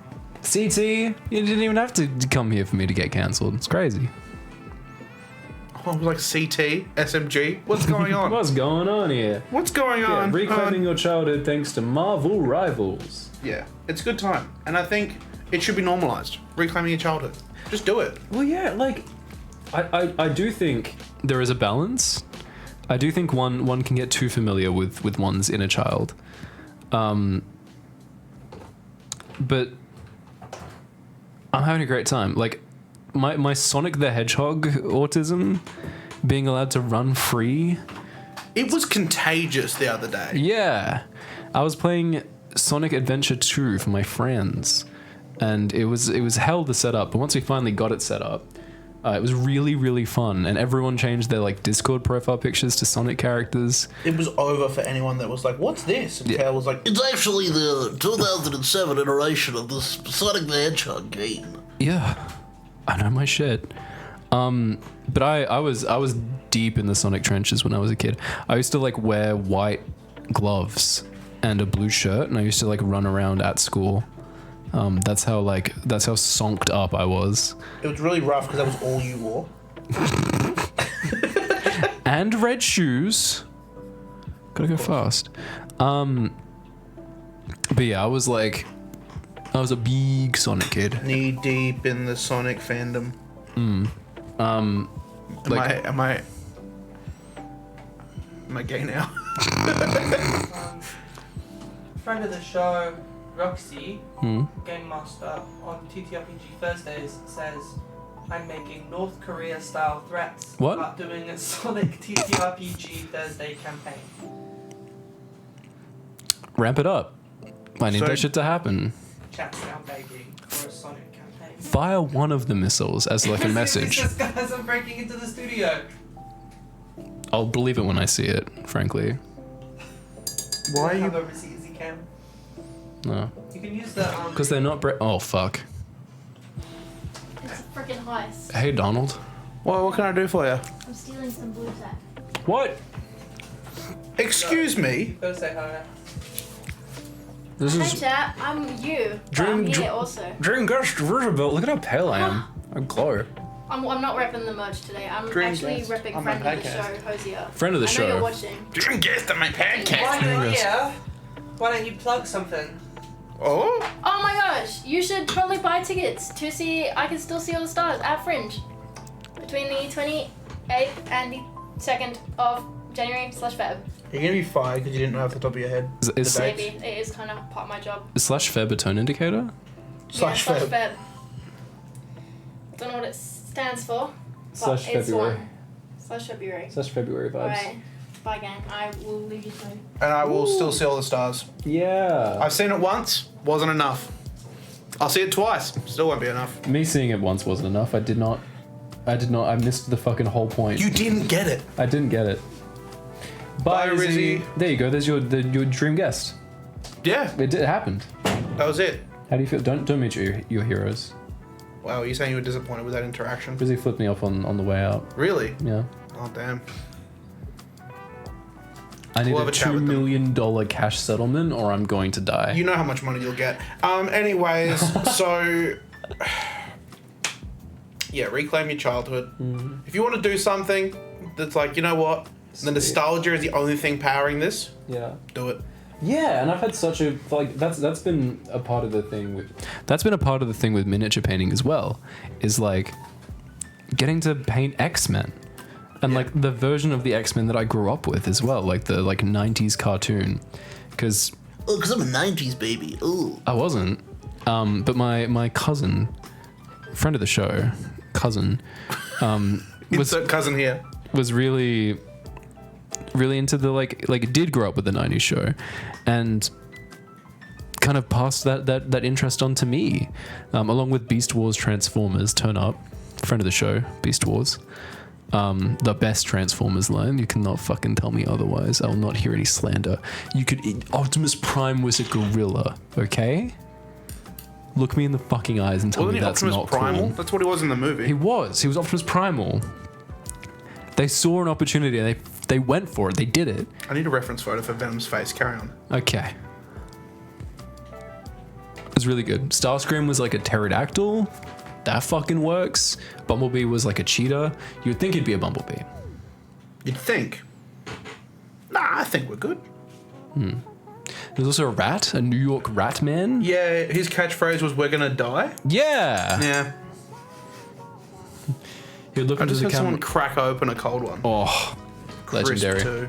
CT, you didn't even have to come here for me to get cancelled. It's crazy. Oh, I was like CT, SMG. What's going on? What's going on here? What's going Yeah, on? reclaiming your childhood thanks to Marvel Rivals. Yeah, it's a good time. And I think it should be normalized. Reclaiming your childhood. Just do it. Well, yeah, like, I do think there is a balance. I do think one can get too familiar with one's inner child. But I'm having a great time. Like, my Sonic the Hedgehog autism, being allowed to run free. It was contagious the other day. Yeah. I was playing Sonic Adventure 2 for my friends, and it was hell to set up, but once we finally got it set up, it was really, really fun, and everyone changed their like Discord profile pictures to Sonic characters. It was over for anyone that was like, what's this? And Kael was like, It's actually the 2007 iteration of the Sonic the Hedgehog game. Yeah, I know my shit. But I was deep in the Sonic trenches when I was a kid. I used to like wear white gloves and a blue shirt, and I used to like run around at school. That's how sonked up I was. it was really rough because that was all you wore. And red shoes. Gotta go fast. But yeah, I was a big Sonic kid. Knee deep in the Sonic fandom. Am I gay now? Friend of the show, Roxy, Game Master, on TTRPG Thursdays says, I'm making North Korea style threats What? about doing a Sonic TTRPG Thursday campaign. Ramp it up. I need So- that shit to happen. Chat's now begging for a Sonic campaign. Fire one of the missiles as like a message. This guys are breaking into the studio. I'll believe it when I see it, frankly. Why are you? Have a receipt easy cam. No. You can use the Because they're not oh, fuck. It's a freaking heist. Hey, Donald. Well, what can I do for you? I'm stealing some blue tack. What? Excuse me. Gotta say hi. This Hey is... chat, I'm you. But Dream- I'm here dr- also. Dreamcast Roosevelt. Look at how pale I am. I glow. I'm not repping the merch today. I'm Dream actually guest repping on my friend of the podcast. show, Hosier. Friend of the I know show. you're watching. Doing guest on my podcast. While you're Yes. here, why don't you plug something? Oh, Oh my gosh, you should probably buy tickets to see I Can Still See All the Stars at Fringe. Between the 28th and the 2nd of January/Feb. you're gonna be fired because you didn't know off the top of your head. Is- the dates. Maybe. It is kind of part of my job. Is /Feb a tone indicator? Slash yeah, Feb. Feb. Don't know what it stands for. But /February. it's one. /February. /February vibes. Alright. Bye gang. I will leave you soon. And I will still see all the stars. Yeah. I've seen it once. Wasn't enough. I'll see it twice. Still won't be enough. Me seeing it once wasn't enough. I missed the fucking whole point. You didn't get it. I didn't get it. Bye, Rizzy. There you go. There's your dream guest. Yeah, It happened. that was it. How do you feel? Don't meet your heroes. Wow, you're saying you were disappointed with that interaction? Rizzy flipped me off on the way out. Really? Yeah. Oh, damn. I need We'll have a a chat $2 with them. million cash settlement or I'm going to die. You know how much money you'll get. Anyways, so... Yeah, reclaim your childhood. If you want to do something that's like, you know what? The nostalgia is the only thing powering this. Yeah. Do it. Yeah, and I've had such a that's been a part of the thing with miniature painting as well, is like getting to paint X-Men. And like the version of the X-Men that I grew up with as well, like the 90s cartoon. Because Oh, because I'm a 90s baby. Ooh. I wasn't. But my cousin, friend of the show, Insert cousin here. was really into the like did grow up with the 90s show and kind of passed that interest on to me, along with Beast Wars Transformers. Turn Up, friend of the show, Beast Wars, the best Transformers line. You cannot fucking tell me otherwise. I will not hear any slander. Optimus Prime was a gorilla, okay? Look me in the fucking eyes and tell Wasn't me he that's Optimus not Primal? cool. That's what he was in the movie. He was Optimus Primal. They saw an opportunity and they went for it. They did it. I need a reference photo for Venom's face. Carry on. Okay. It was really good. Starscream was like a pterodactyl. That fucking works. Bumblebee was like a cheetah. You would think he'd be a bumblebee. You'd think. Nah, I think we're good. There's also a rat, a New York rat man. Yeah, his catchphrase was, "We're gonna die." Yeah. Yeah. He would look I into just the had someone camera. crack open a cold one. Oh, Crisp legendary. too.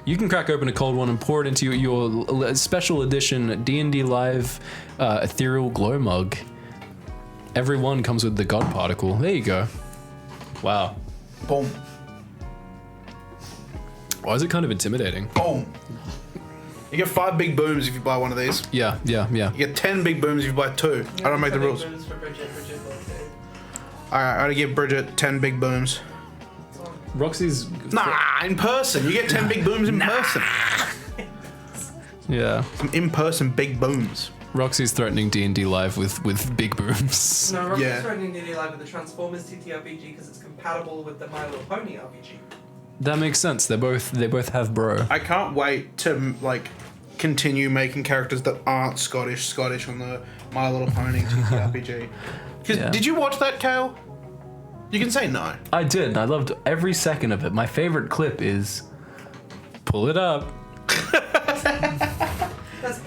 You can crack open a cold one and pour it into your special edition D&D Live ethereal glow mug. Every one comes with the God particle. There you go. Wow. Boom. Why is it kind of intimidating? Boom. You get 5 big booms if you buy one of these. Yeah. You get 10 big booms if you buy 2. I don't make the rules. For Bridget, Alright, I gotta give Bridget 10 big booms. Roxy's. Nah, in person. You get 10 big booms in person. Yeah. Some in-person big booms. Roxy's threatening D&D Live with big booms. No, Roxy's Yeah. running D&D Live with the Transformers TTRPG because it's compatible with the My Little Pony RPG. That makes sense. They both have bro. I can't wait to, like, continue making characters that aren't Scottish on the My Little Pony TTRPG. Because Yeah. did you watch that, Kael? You can say no. I did. I loved every second of it. My favorite clip is pull it up.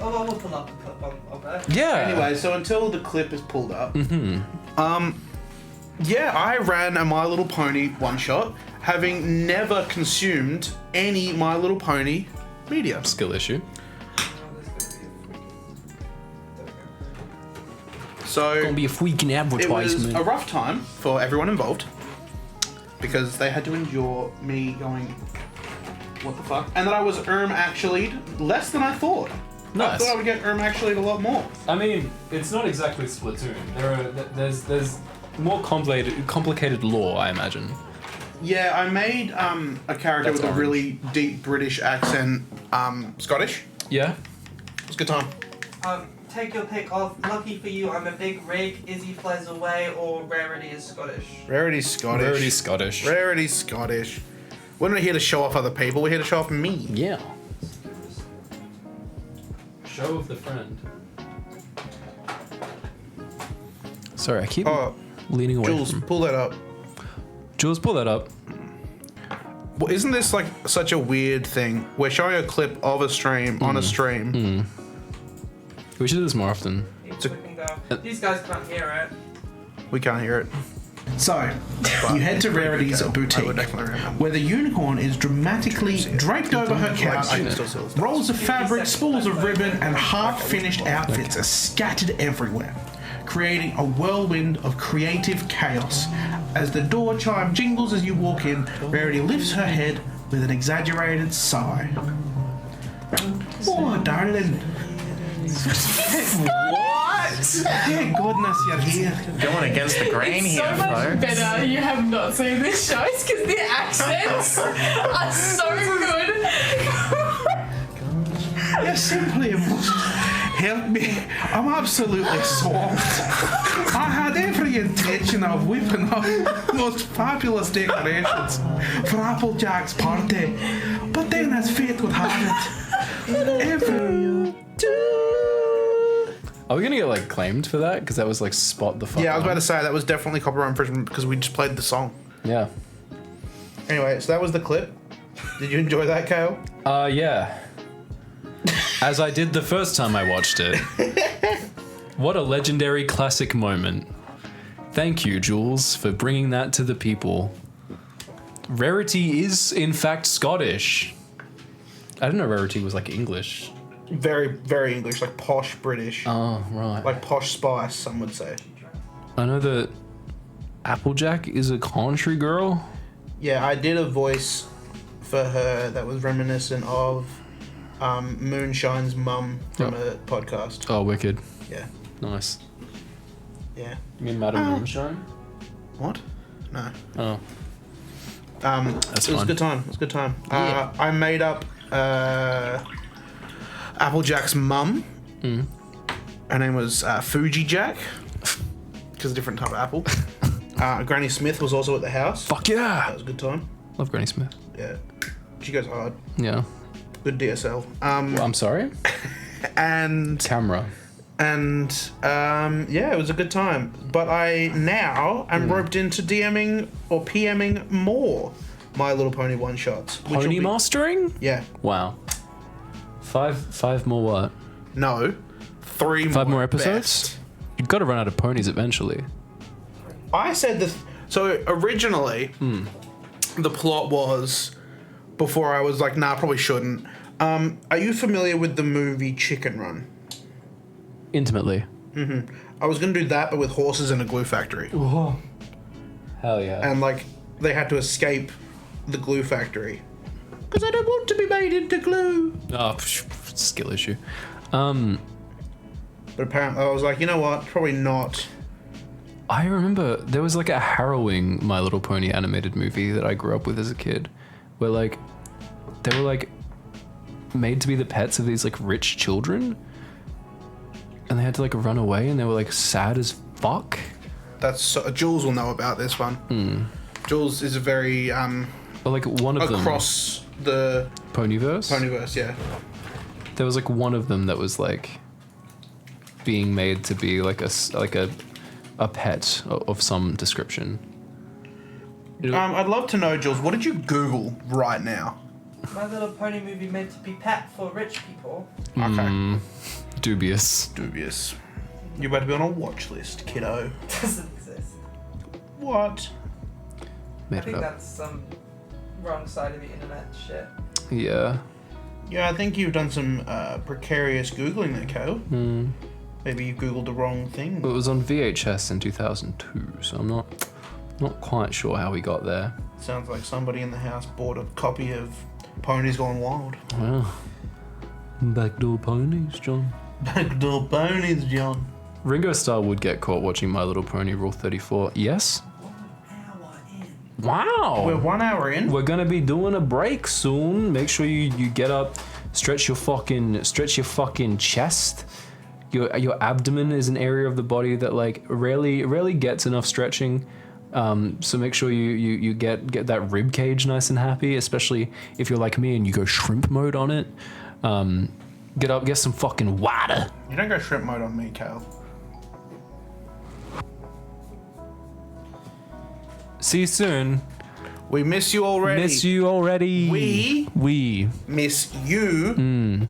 We'll pull up the clip on there. Yeah. Anyway, so until the clip is pulled up, yeah, I ran a My Little Pony one-shot, having never consumed any My Little Pony media. Skill issue. So Gonna be a freaking it was advertisement. a rough time for everyone involved because they had to endure me going, what the fuck? And that I was actually less than I thought. I Nice. thought I would get actually a lot more. I mean, it's not exactly Splatoon. There's more complicated lore, I imagine. Yeah, I made a character That's with a orange. really deep British accent, Scottish. Yeah. It was a good time. Take your pick of Lucky for You, I'm a Big Rig, Izzy Flies Away, or Rarity is Scottish. Rarity's Scottish. Rarity's Scottish. Rarity's Scottish. We're not here to show off other people, we're here to show off me. Yeah. Show of the friend. Sorry, I keep leaning away Jules, from... pull that up. Jules, pull that up. Well, isn't this like such a weird thing? We're showing a clip of a stream on a stream. We should do this more often. These guys can't hear it. We can't hear it. So, you head to Rarity's I would boutique, definitely remember. where the unicorn is dramatically draped over her couch. I can still see the stuff. Rolls of fabric, spools of ribbon, and half-finished outfits are scattered everywhere, creating a whirlwind of creative chaos. As the door chime jingles as you walk in, Rarity lifts her head with an exaggerated sigh. Oh, darling. What? Thank goodness you're here. Going against the grain It's here, so much folks. better you have not seen this shows because the accents are so good. You're simply a most Help me. I'm absolutely swamped. I had every intention of whipping up the most fabulous decorations for Applejack's party. But then, as fate would have it, Are we gonna get like claimed for that? Because that was like spot the fuck. Yeah, I was about on. to say that was definitely copyright infringement because we just played the song. Yeah. Anyway, so that was the clip. Did you enjoy that, Kael? Yeah. As I did the first time I watched it. What a legendary classic moment. Thank you, Jules, for bringing that to the people. Rarity is, in fact, Scottish. I didn't know Rarity was like English. Very, very English, like posh British. Oh, right. Like posh Spice, some would say. I know that Applejack is a country girl. Yeah, I did a voice for her that was reminiscent of Moonshine's mum from a podcast. Oh, wicked. Yeah. Nice. Yeah. You mean Madam Moonshine? What? No. Oh. It was a fine. good time. It was a good time. Yeah. I made up Applejack's mum. Her name was Fuji Jack, because a different type of apple. Granny Smith was also at the house. Fuck That yeah! was a good time. Love Granny Smith. Yeah. She goes hard. Yeah. Good DSL. I'm sorry? And Camera. yeah, it was a good time. But I now am roped into DMing or PMing more My Little Pony one shots. which will Pony be- mastering? Yeah. Wow. Five more what? No. 3 more. 5 more at episodes? best. You've got to run out of ponies eventually. I said this. So originally, the plot was before I was like, nah, probably shouldn't. Are you familiar with the movie Chicken Run? Intimately. I was gonna do that, but with horses in a glue factory, Hell yeah. and like they had to escape the glue factory because I don't want to be made into glue. Oh, skill issue. But apparently, I was like, you know what? Probably not. I remember there was like a harrowing My Little Pony animated movie that I grew up with as a kid, where like they were like made to be the pets of these like rich children, and they had to like run away, and they were like sad as fuck. Jules will know about this one. Jules is a very But like one of them across the Ponyverse. Ponyverse, yeah. There was like one of them that was like being made to be like a pet of some description. I'd love to know, Jules. What did you Google right now? My Little Pony movie meant to be pat for rich people. Okay. Dubious. Dubious. You're about to be on a watch list, kiddo. Doesn't exist. What? I Made it think up. that's some wrong side of the internet shit. Yeah. Yeah, I think you've done some precarious Googling there, Kael. Maybe you Googled the wrong thing. It was on VHS in 2002, so I'm not quite sure how we got there. Sounds like somebody in the house bought a copy of Ponies Gone Wild. Well, backdoor ponies, John. Backdoor Ponies, John. Ringo Starr would get caught watching My Little Pony Rule 34. Yes? Wow. We're 1 hour in. We're gonna be doing a break soon. Make sure you get up, stretch your fucking chest. Your abdomen is an area of the body that like rarely gets enough stretching. So make sure you get that rib cage nice and happy, especially if you're like me and you go shrimp mode on it. Get up, get some fucking water. You don't go shrimp mode on me, Kael. See you soon. We miss you already. Miss you already. We. Miss you.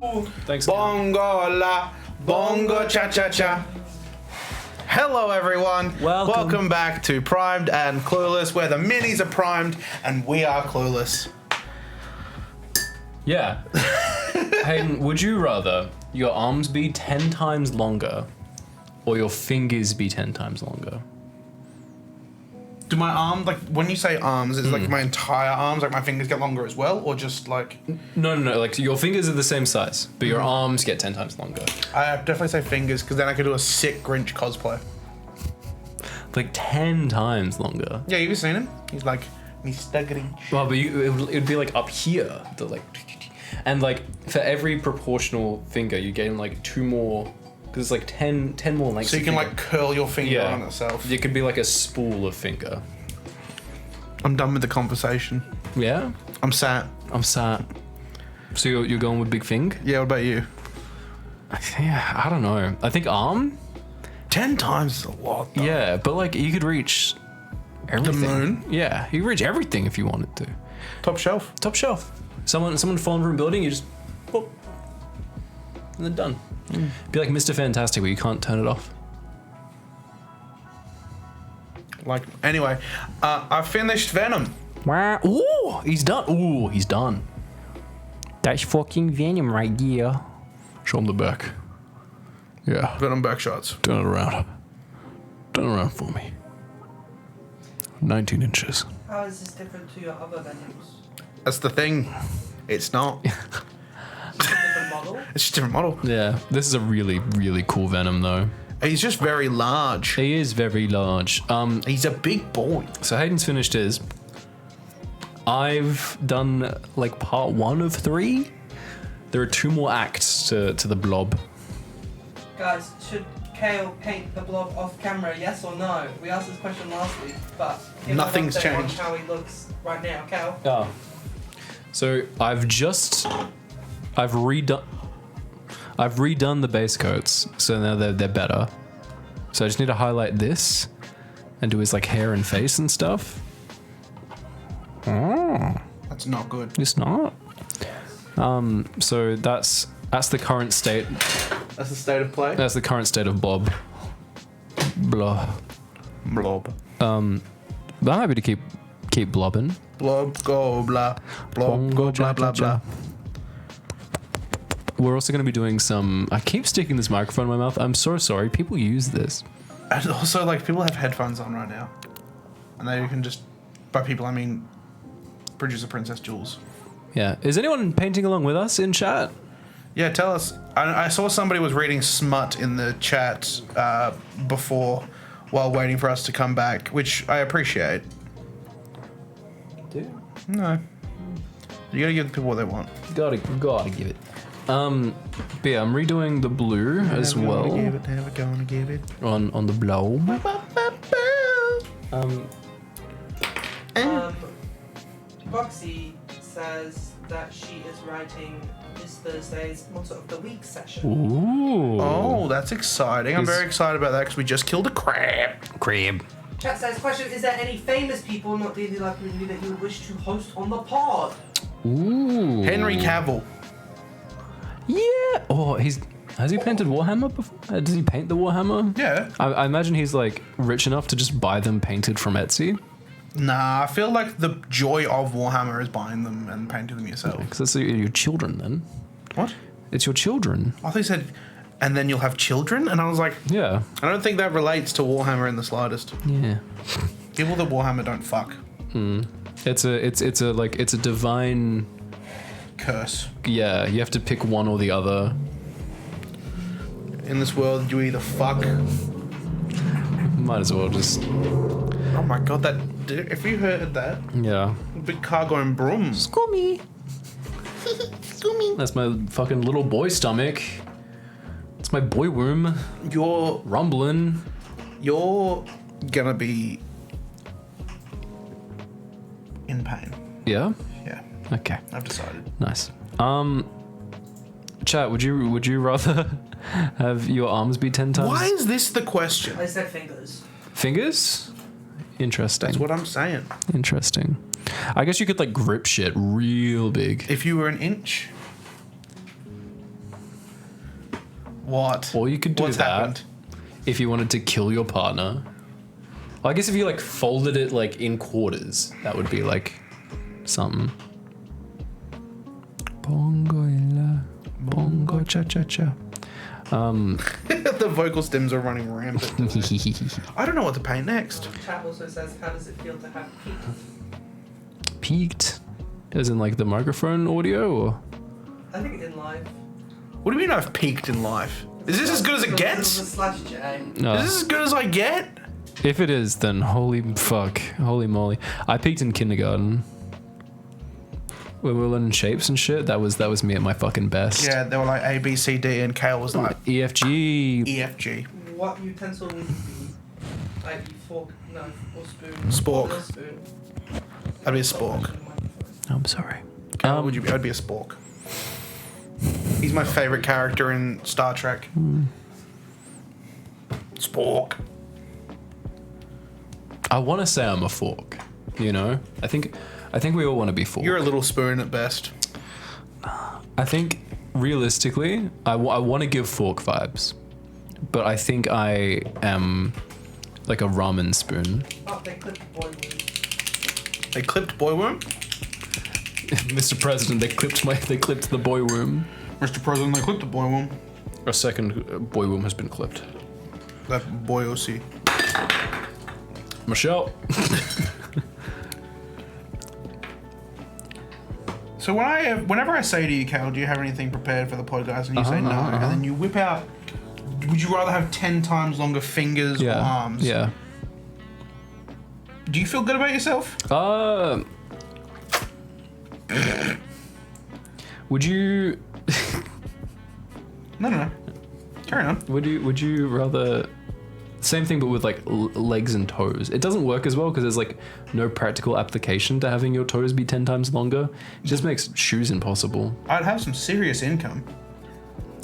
Thanks. Bongo la, bongo cha cha cha. Hello everyone. Welcome. back to Primed and Clueless, where the minis are primed and we are clueless. Yeah. Hayden, would you rather your arms be 10 times longer or your fingers be 10 times longer? Do my arms, like when you say arms, is like my entire arms, like my fingers get longer as well, or just like? No. Like your fingers are the same size, but your arms get 10 times longer. I definitely say fingers because then I could do a sick Grinch cosplay. Like 10 times longer. Yeah, you've seen him. He's like Mr. Grinch. Well, but it'd be like up here, and like for every proportional finger, you gain like 2 more, because it's like 10 more lengths. So you of can finger. like curl your finger on itself. It could be like a spool of finger. I'm done with the conversation. Yeah, I'm sat. I'm sat. So you're going with big fing? Yeah, what about you? Yeah, I don't know. I think arm. 10 times is a lot, though. Yeah, but like you could reach everything. The moon? Yeah, you could reach everything if you wanted to. Top shelf. Top shelf. Someone falling from a building, you just boop, and then done. Be like Mr. Fantastic, where you can't turn it off. Like, anyway, I finished Venom. Wow. Ooh, he's done. Ooh, he's done. That's fucking Venom right there. Show him the back. Yeah. Venom back shots. Turn it around. Turn it around for me. 19 inches. How is this different to your other venues? That's the thing. It's not. It's a different model. It's just a different model. Yeah, this is a really, really cool Venom though. He's just very large. He is very large. He's a big boy. So Hayden's finished his. I've done like part 1 of 3. There are 2 more acts to the blob. Guys, should Kael paint the blob off camera, yes or no? We asked this question last week, but give an Nothing's update on changed. how he looks right now. Kael? Oh. So I've redone the base coats, so now they're better. So I just need to highlight this and do his like hair and face and stuff. Oh, That's not good. it's not. So that's the current state. That's the state of play. That's the current state of Bob. Blah. Blob. But I'm happy to keep blobbing. Blob, go, blah. Blob, go, blah, blah, blah. We're also going to be doing some. I keep sticking this microphone in my mouth. I'm so sorry. People use this. And also, like, people have headphones on right now. And they can just, by people, I mean, producer Princess Jules. Yeah. Is anyone painting along with us in chat? Yeah, tell us. I saw somebody was reading smut in the chat before, while waiting for us to come back, which I appreciate. Dude. No. You gotta give the people what they want. Gotta give it. But yeah, I'm redoing the blue as well Never gonna give it. on the blob. Roxy says that she is writing this Thursday's Monster of the Week session. Ooh. Oh, that's exciting. I'm Is- very excited about that because we just killed a crab. Crab. Chat says, question, is there any famous people not D&D Live community that you would wish to host on the pod? Ooh. Henry Cavill. Yeah. Oh, has he painted Warhammer before? Does he paint the Warhammer? Yeah. I imagine he's like rich enough to just buy them painted from Etsy. Nah, I feel like the joy of Warhammer is buying them and painting them yourself. Because it's your children then. What? It's your children. I thought you said, and then you'll have children? And I was like, Yeah. I don't think that relates to Warhammer in the slightest. Yeah. People that Warhammer don't fuck. It's a divine. Curse. Yeah, you have to pick one or the other. In this world, you either fuck. Might as well just. Oh my god, if you heard that, Yeah. big car going broom. Scoomy. That's my fucking little boy stomach. It's my boy womb You're rumbling. gonna be in pain. Yeah. Yeah, Okay. I've decided. Nice. Chat. Would you rather have your arms be 10 times? Why is this the question? I said fingers. Fingers? Interesting. That's what I'm saying. Interesting. I guess you could like grip shit real big. If you were an inch, What? Or you could do What's that happened? if you wanted to kill your partner. Well, I guess if you like folded it like in quarters, that would be like something. Bongo, bongo, cha cha cha. The vocal stems are running rampant. I don't know what to paint next. Chat also says, how does it feel to have peaked? Peaked, as in like the microphone audio, or I think in life. What do you mean I've peaked in life? Is this as good as it This is gets? a slash J. no? Is this as good as I get? If it is, then holy fuck, holy moly! I peaked in kindergarten. When we were learning shapes and shit, that was me at my fucking best. Yeah, they were like A, B, C, D, and Kael was like EFG. EFG. What utensil would you be? Like fork, no, or spoon. Spork. Or spoon. I'd be a spork. I'm sorry. What would you be? I'd be a spork. He's my favorite character in Star Trek. Spork. I want to say I'm a fork. You know, I think we all want to be fork. You're a little spoon at best. I think realistically, I want to give fork vibes, but I think I am like a ramen spoon. Oh, they clipped the boy wound. They clipped boy worm. Mr. President, they clipped the boy womb. Mr. President, they clipped the boy worm. A second boy womb has been clipped. That boy OC. Michelle. So whenever I say to you, Kael, do you have anything prepared for the podcast? And you say no, and then you whip out. Would you rather have 10 times longer fingers or arms? Yeah. Do you feel good about yourself? Would you? No. Carry on. Would you rather? Same thing, but with like legs and toes. It doesn't work as well because there's like no practical application to having your toes be 10 times longer. It just makes shoes impossible. I'd have some serious income.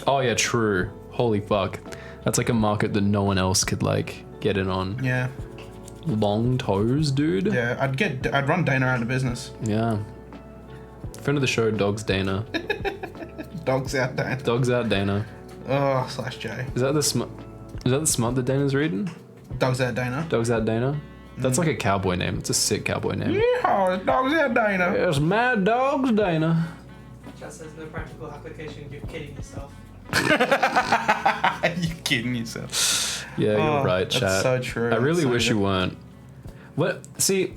Oh yeah, true. Holy fuck. That's like a market that no one else could like get in on. Yeah. Long toes, dude. Yeah, I'd run Dana out of business. Yeah. Friend of the show, Dogs Dana. Dogs out Dana. Dogs out Dana. Oh, /J. Is that the smut that Dana's reading? Dogs out Dana. Dogs out Dana? That's like a cowboy name. It's a sick cowboy name. Yeehaw, it's Dogs out Dana. It's Mad Dogs Dana. Chat says no practical application. You're kidding yourself. You kidding yourself? Yeah, you're right, chat. That's so true. I really That's so wish good. you weren't. See,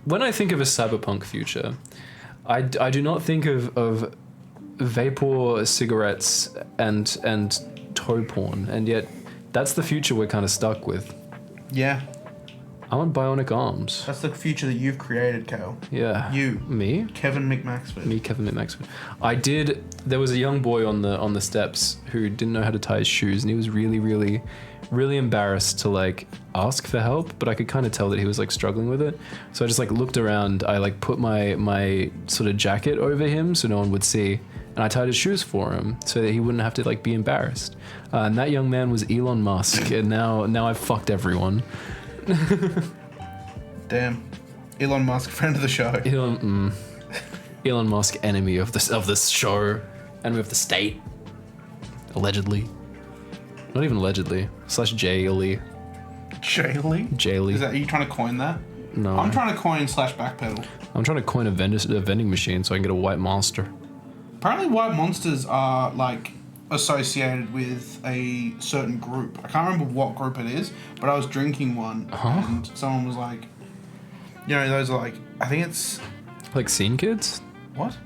when I think of a cyberpunk future, I do not think of vapor cigarettes and toe porn, and yet that's the future we're kind of stuck with. Yeah, I want bionic arms. that's the future that you've created, Kael. Yeah. You. Me? Kevin McMaxford. Me, Kevin McMaxford. There was a young boy on the steps who didn't know how to tie his shoes, and he was really, really, really embarrassed to like ask for help, but I could kind of tell that he was like struggling with it. So I just like looked around. I like put my sort of jacket over him so no one would see, and I tied his shoes for him so that he wouldn't have to like be embarrassed. And that young man was Elon Musk, and now I've fucked everyone. Damn. Elon Musk, friend of the show. Elon Musk, enemy of this show, enemy of the state. Allegedly. Not even allegedly. /jaily. Jaily? Jaily. Is that, are you trying to coin that? No. I'm trying to coin /backpedal. I'm trying to coin a vending machine so I can get a white monster. Apparently white monsters are like associated with a certain group. I can't remember what group it is, but I was drinking one and someone was like, you know, those are like, I think it's, Like scene kids? what?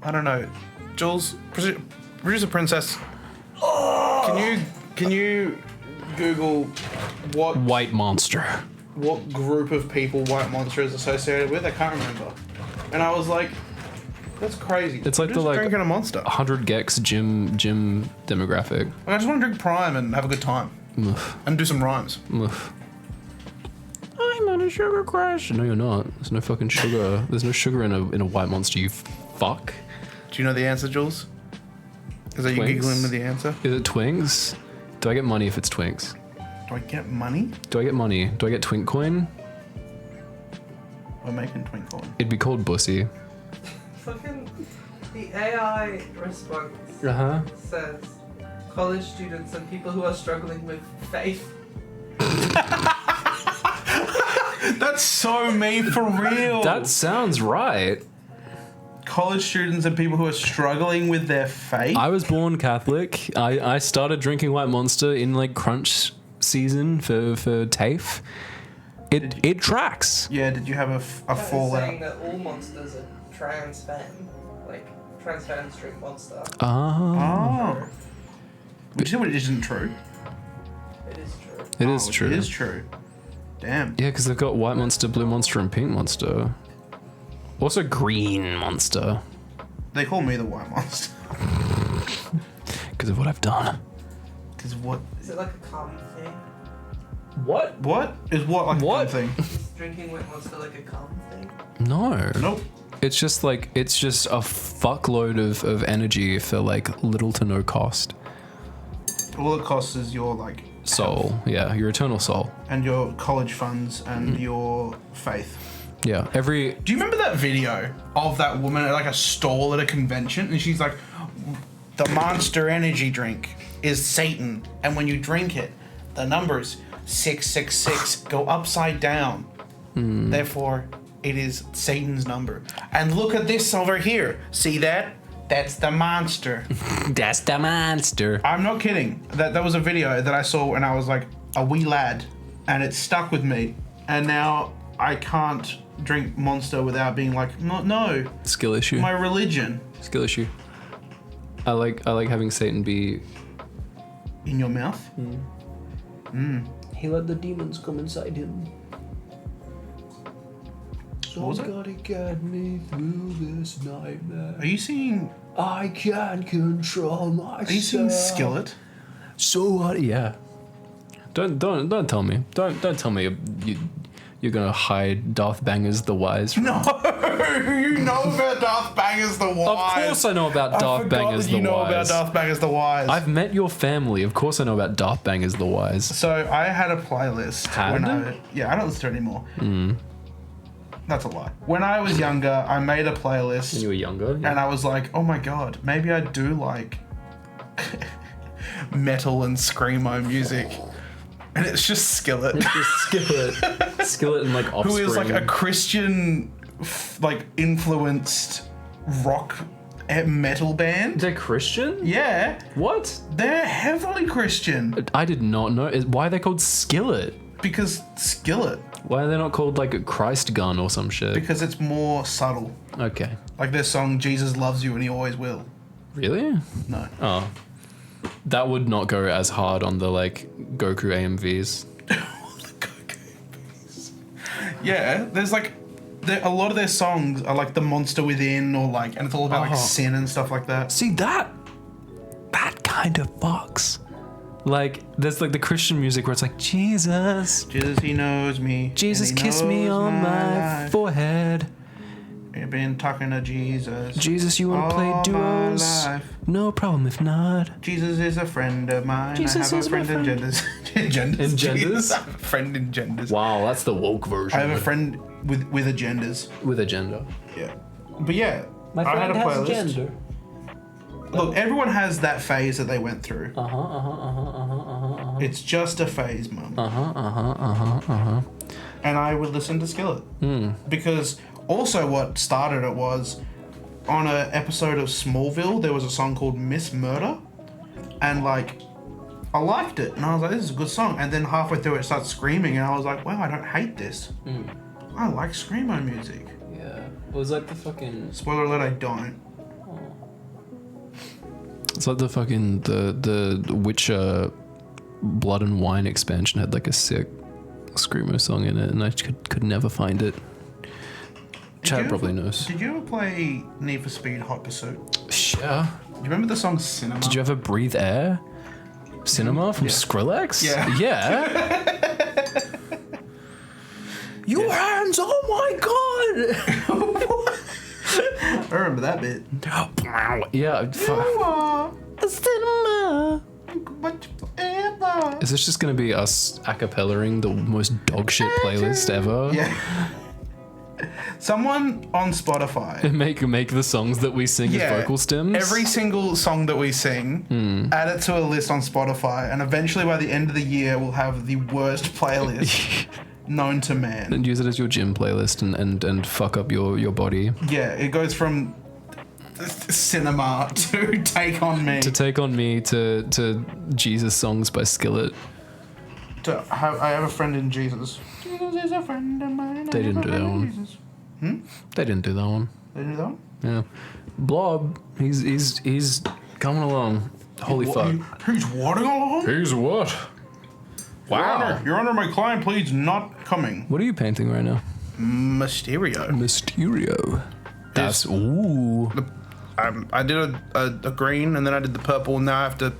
I don't know. Jules, producer princess, can you Google White monster. what group of people white monster is associated with? I can't remember. And I was like, that's crazy. It's like I'm the, just like, drinking a monster. 100 Gex gym demographic. I just want to drink Prime and have a good time Oof. and do some rhymes. Oof. I'm on a sugar crash. No, you're not. There's no fucking sugar. There's no sugar in a white monster, you fuck. Do you know the answer, Jules? Is that you Twinks? giggling with the answer? Is it Twinks? Do I get money if it's Twinks? Do I get money? Do I get money? Do I get Twink coin? We're making twinkle. It'd be called Bussy. Fucking the AI response Uh-huh. says college students and people who are struggling with faith. That's so me for real. That sounds right. College students and people who are struggling with their faith. I was born Catholic. I started drinking White Monster in like crunch season for TAFE. It tracks. Yeah, did you have a That is fallout? saying that all monsters are trans fan. Like, trans fans drink Monster. Ah, Oh. Which isn't true. It is true. it is true. It is true. Damn. Yeah, because they've got White Monster, Blue Monster, and Pink Monster. Also Green Monster. They call me the White Monster. Because of what I've done. Because what? Is it like a cum thing? What? What is what like What? a thing? Is drinking White Monster like a cum thing? No. Nope. It's just a fuckload of energy for like little to no cost. All it costs is your like Soul. Yeah, your eternal soul. and your college funds and your faith. Yeah. Every Do you remember that video of that woman at like a stall at a convention and she's like, the Monster energy drink is Satan, and when you drink it, the numbers 666 go upside down. Therefore, it is Satan's number. And look at this over here. See that? That's the monster. That's the monster. I'm not kidding. That was a video that I saw when I was like a wee lad, and it stuck with me. And now I can't drink Monster without being like, no, Skill issue. my religion. Skill issue. I like having Satan be. In your mouth? He let the demons come inside him. What was it? Somebody get me through this nightmare. Are you singing? I can't control myself. Are you singing Skillet? So what? Yeah. Don't tell me. Don't tell me you're gonna hide Darth Bangers the Wise. From No, you know about Darth Bangers the Wise. Of course I know about Darth Bangers the You know about Wise. Darth Bangers the Wise. I've met your family. Of course I know about Darth Bangers the Wise. So I had a playlist. Had? I don't listen to it anymore. That's a lie. When I was younger, I made a playlist. When you were younger. And I was like, oh my god, maybe I do like metal and screamo music. And it's just Skillet. Skillet and like Offspring. Who is like a Christian, like influenced rock metal band. They're Christian? Yeah, What? they're heavily Christian I did not know. Why are they called Skillet? because Skillet, Why are they not called like a Christ gun or some shit? because it's more subtle. Okay. Like their song "Jesus Loves You and He Always Will." Really? No. Oh. That would not go as hard on the like Goku AMVs. Yeah, there's like a lot of their songs are like the Monster Within or like, and it's all about like Oh. sin and stuff like that. See that kind of fucks. Like there's like the Christian music where it's like Jesus, Jesus, He knows me. Jesus and he kiss me knows on my life. forehead. I've been talking to Jesus. Jesus, you wanna play all my duos? life. No problem if not. Jesus is a friend of mine. Jesus I have is a my friend in genders. In genders? Jesus, I have a friend in genders. Wow, that's the woke version. I have a friend with agendas. with a gender. Yeah. But yeah, I had a playlist. Look, everyone has that phase that they went through. It's just a phase, mum. And I would listen to Skillet. Because also what started it was on an episode of Smallville, there was a song called Miss Murder. And like, I liked it. And I was like, this is a good song. And then halfway through it started screaming. And I was like, wow, I don't hate this. I like screamo music. Yeah. It was like the fucking. Spoiler alert, I don't. It's like the fucking the Witcher Blood and Wine expansion had like a sick screamo song in it, and I could never find it. Chad probably knows. Did you ever play Need for Speed Hot Pursuit? Yeah. Do you remember the song Cinema? Did you ever breathe air? Cinema from Skrillex? Yeah. Yeah. Your hands! Oh my god! I remember that bit. Yeah. Cinema. Is this just gonna be us a cappellaing the most dog shit playlist ever? Yeah. Someone on Spotify. Make the songs that we sing as vocal stems. Every single song that we sing, add it to a list on Spotify, and eventually by the end of the year, we'll have the worst playlist known to man. And use it as your gym playlist and fuck up your body. Yeah, it goes from cinema to Take On Me. To Take On Me to Jesus songs by Skillet. I have a friend in Jesus. Jesus is a friend of mine. They didn't do that one. Jesus. They didn't do that one. They didn't do that one? Yeah. Blob, he's coming along. Holy fuck. He's what along? He's what? Wow. Your Honor, my client pleads not coming. What are you painting right now? Mysterio. That's ooh. I did a green and then I did the purple and now I have to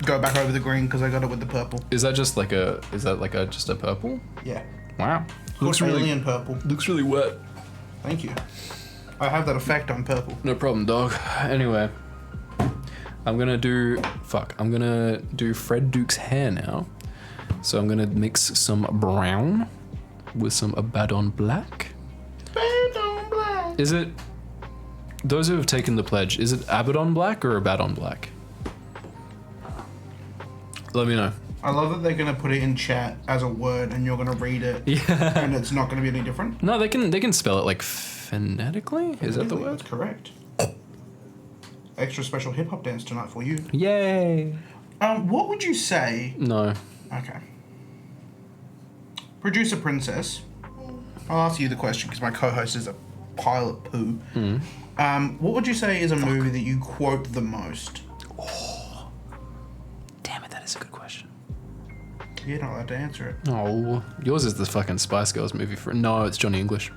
go back over the green because I got it with the purple. Is that just like a just a purple? Yeah. Wow. Looks alien purple. Looks really wet. Thank you. I have that effect on purple. No problem, dog. Anyway, I'm gonna do Fred Duke's hair now. So I'm gonna mix some brown with some Abaddon black. Abaddon black. Is it? Those who have taken the pledge, is it Abaddon black or Abaddon black? Let me know. I love that they're gonna put it in chat as a word and you're gonna read it. Yeah. And it's not gonna be any different. No, they can spell it like phonetically. Is that the word? That's correct. Extra special hip hop dance tonight for you. Yay. What would you say? No. Okay. Producer Princess, I'll ask you the question because my co-host is a pile of poo. What would you say is a movie that you quote the most? Oh. Damn it, that is a good question. You're not allowed to answer it. Oh, yours is the fucking Spice Girls movie. No, it's Johnny English.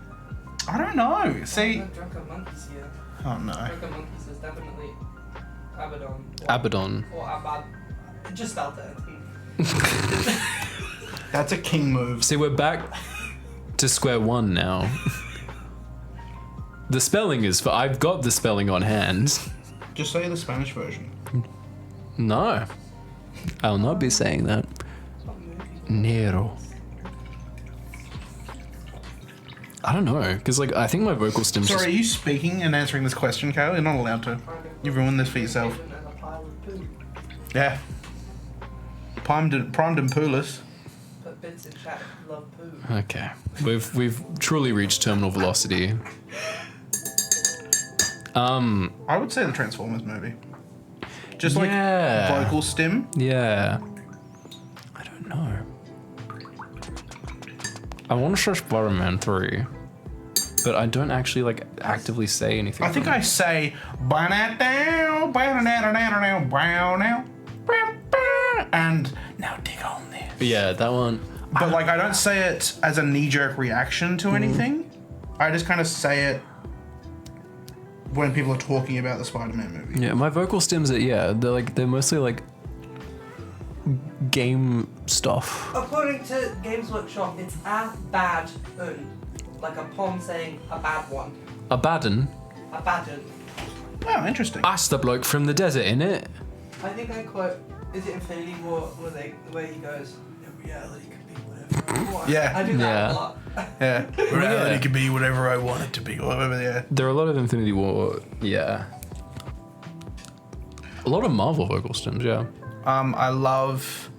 I don't know. See? Drunken Monkeys here. Oh no. Drunken Monkeys is definitely Abaddon. Abaddon. Or Abad. Just spelled it. That's a king move. See, we're back to square one now. The spelling is for. I've got the spelling on hand. Just say the Spanish version. No, I'll not be saying that. Nero. I don't know, because like I think my vocal stems. Sorry, are you speaking and answering this question, Kael? You're not allowed to. You've ruined this for yourself. Yeah. Primed and Clueless. Put bits in chat. Love poo. Okay, we've truly reached terminal velocity. I would say the Transformers movie. Just like Yeah. vocal stem. Yeah. I don't know. I want to say Spider-Man 3, but I don't actually like actively say anything. I think I say and now dig on this. Yeah, that one. But like I don't say it as a knee-jerk reaction to anything. I just kind of say it when people are talking about the Spider-Man movie. Yeah, my vocal stems are they're mostly like game stuff. According to Games Workshop, it's a bad un. Like a poem saying a bad one. Abaddon. A bad un. Oh, interesting. That's the bloke from the desert, innit? I think I quote, is it Infinity War where he goes, the reality could be whatever I want. Yeah. I do that Yeah. a lot. Yeah. Reality Reality could be whatever I want it to be. Whatever. Yeah. There are a lot of Infinity War, yeah. A lot of Marvel vocal stems, yeah. I love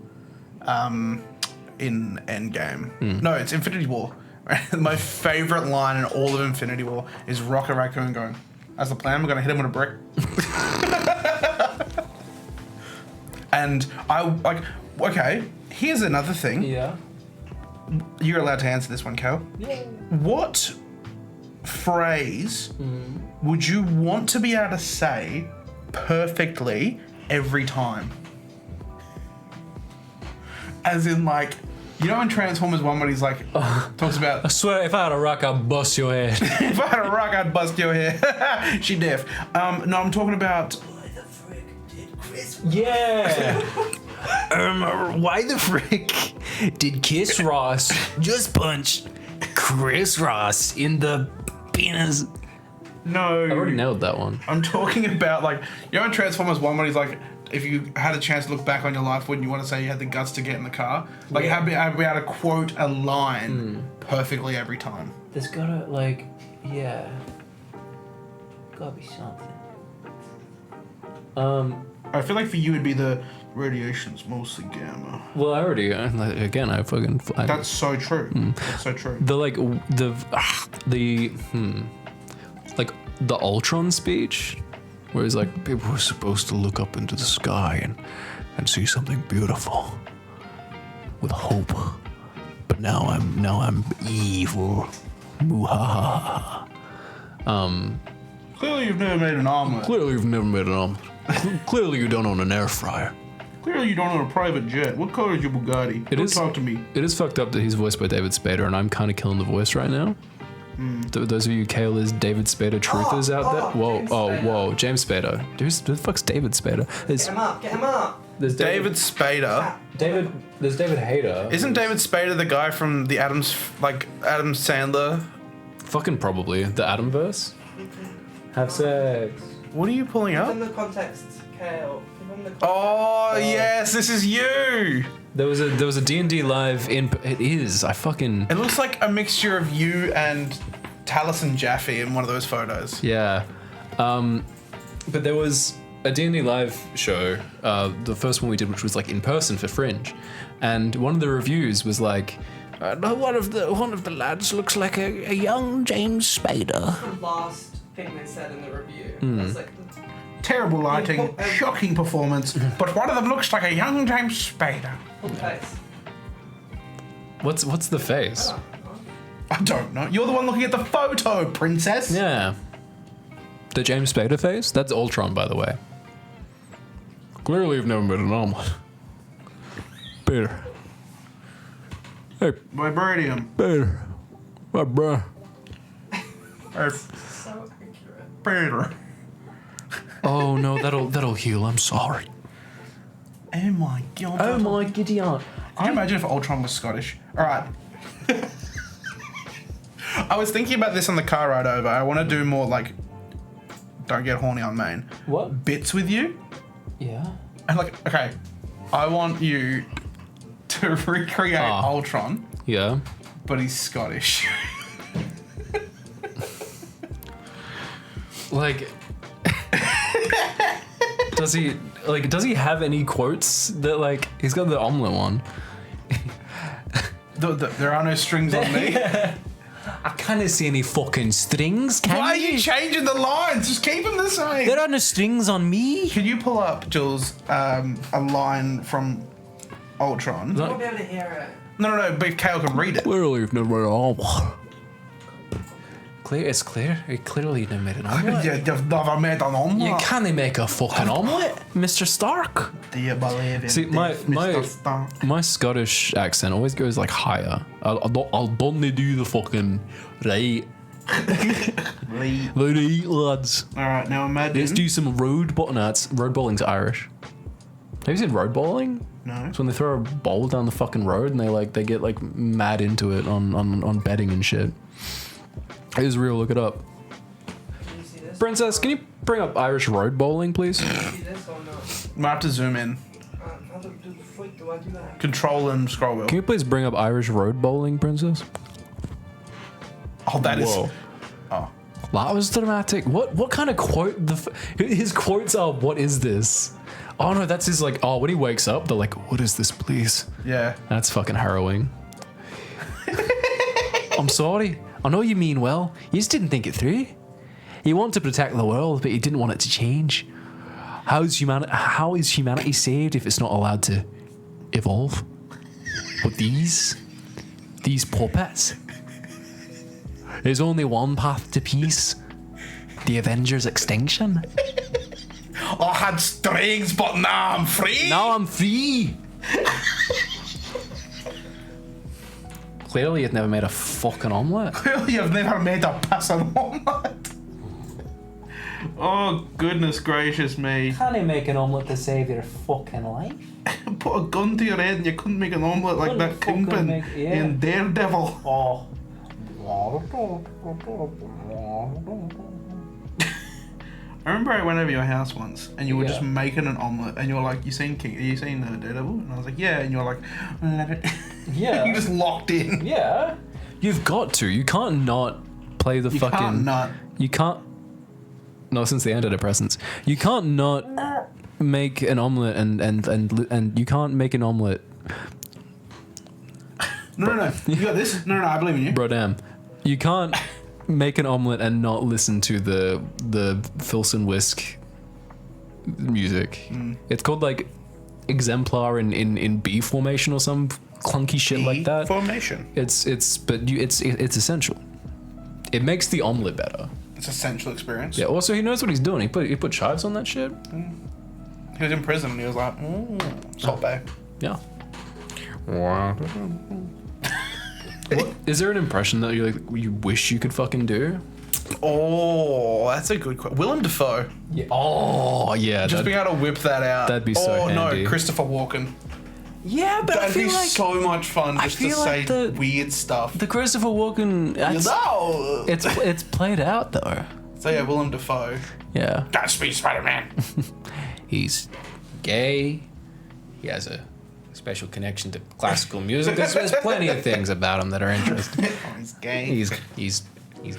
in Endgame. No, it's Infinity War. My favorite line in all of Infinity War is Rocket Raccoon going, "As the plan, we're gonna hit him with a brick." And I like. Okay, here's another thing. Yeah. You're allowed to answer this one, Kael. Yeah. What phrase would you want to be able to say perfectly every time? As in, like, you know in Transformers 1 when he's like, talks about, I swear, if I had a rock, I'd bust your head. if I had a rock, I'd bust your hair. She deaf. No, I'm talking about, Why the frick did Chris Yeah. Why the frick did Kiss Ross just punch Chris Ross in the penis? No. I already nailed that one. I'm talking about, like, you know in Transformers 1 when he's like, if you had a chance to look back on your life, wouldn't you want to say you had the guts to get in the car? Like, I'd be able to quote a line perfectly every time. There's gotta, like, yeah. Gotta be something. I feel like for you it'd be the radiation's mostly gamma. Well, I already, again, I fucking... That's so true. That's so true. The, like, like, the Ultron speech, where he's like, people were supposed to look up into the sky and see something beautiful with hope, but now I'm evil. Muhaha. Clearly you've never made an omelet. Clearly you've never made an omelet. Clearly you don't own an air fryer. Clearly you don't own a private jet. What color is your Bugatti? Don't talk to me. It is fucked up that he's voiced by David Spader, and I'm kind of killing the voice right now. Those of you Kael is David Spader truthers out there. Whoa, James Spader. Who the fuck's David Spader? Get him up. There's David Spader. There's David Hayter. Isn't David Spader the guy from the Adam Sandler? Fucking probably the Adamverse. Have sex. What are you pulling Give up? him the context, Kael. Give him the context. Oh yes, this is you. There was a D&D live in. It is. I fucking. It looks like a mixture of you and Taliesin Jaffe in one of those photos. Yeah. But there was a D&D live show, the first one we did, which was like in person for Fringe, and one of the reviews was like, one of the lads looks like a young James Spader. The last thing they said in the review. That's like Terrible lighting, shocking performance, but one of them looks like a young James Spader. full face. What's the face? I don't know. You're the one looking at the photo, princess. Yeah. The James Spader face? That's Ultron, by the way. Clearly you've never made an omelet. Peter. Hey, Vibranium. Peter. My bruh. So accurate. Peter. Oh no, that'll heal. I'm sorry. Oh my god. Oh my Gideon. Can you imagine if Ultron was Scottish? Alright. I was thinking about this on the car ride over. I want to do more like don't get horny on main. What? Bits with you. Yeah. And like, okay, I want you to recreate Ultron, Yeah. but he's Scottish. Like, does he have any quotes that like he's got the omelet one? There are no strings on me. I can't see any fucking strings. Can Why are you changing the lines? Just keep them the same. There are no strings on me. Can you pull up, Jules, a line from Ultron? You won't be able to hear it. No, but Kael can read it. Clearly, you've never made an omelet. It's clear. Clearly, you've never made an omelet. You've never made an omelet. You can't make a fucking omelet, Mr. Stark. Do you believe in See, this, Mr. Stark? my Scottish accent always goes like higher. I'll only do the fucking right. Right, lads. Alright, now imagine. Let's do some road bowling. No, road bowling's Irish. Have you seen road bowling? No. It's when they throw a ball down the fucking road and they get like mad into it on betting and shit. It is real. Look it up. Can you see this? Princess, can you bring up Irish road bowling, please? Can you see this or not? Might have to zoom in. How the freak do I do that? Control and scroll wheel. Can you please bring up Irish road bowling, Princess? Oh, that is. Whoa. Oh. That was dramatic. What kind of quote? His quotes are, "What is this?" Oh no, that's his like. Oh, when he wakes up, they're like, "What is this, please?" Yeah. That's fucking harrowing. I'm sorry. I know you mean well. You just didn't think it through. You want to protect the world, but you didn't want it to change. How is humanity saved if it's not allowed to evolve? But these puppets. There's only one path to peace. The Avengers' extinction. I had strings, but now I'm free. Now I'm free. Clearly, you've never made a fucking omelette. Clearly, I've never made a piss of omelette. Oh, goodness gracious me. Can you make an omelette to save your fucking life? Put a gun to your head and you couldn't make an omelette like Couldn't that fucking Kingpin make- yeah. in Daredevil. Oh. I remember I went over your house once, and you were Yeah. just making an omelet, and you were like, "You seen Daredevil?" And I was like, "Yeah," and you were like, "Love it." Yeah. You just locked in. Yeah. You've got to. You can't not play the You fucking. can't not. You can't. No, since the antidepressants, you can't not make an omelet and you can't make an omelet. No. You got this. No, I believe in you. Bro, damn. You can't make an omelet and not listen to the Filson Whisk music. It's called like Exemplar in B formation or some clunky shit like that. Formation. It's essential. It makes the omelet better. It's essential experience. Yeah. Also, he knows what he's doing. He put chives on that shit. He was in prison and he was like, Salt Bay. Yeah. What, is there an impression that you wish you could fucking do? Oh, that's a good question. Willem Dafoe. Yeah. Oh, yeah. Just being able to whip that out. That'd be so handy. No, Christopher Walken. Yeah, but That'd be so much fun just to feel say like weird stuff. the Christopher Walken. No! It's played out though. So yeah, Willem Dafoe. Yeah. Gotta speak Spider-Man. He's gay. He has a special connection to classical music. There's plenty of things about him that are interesting. Oh, he's gay. He's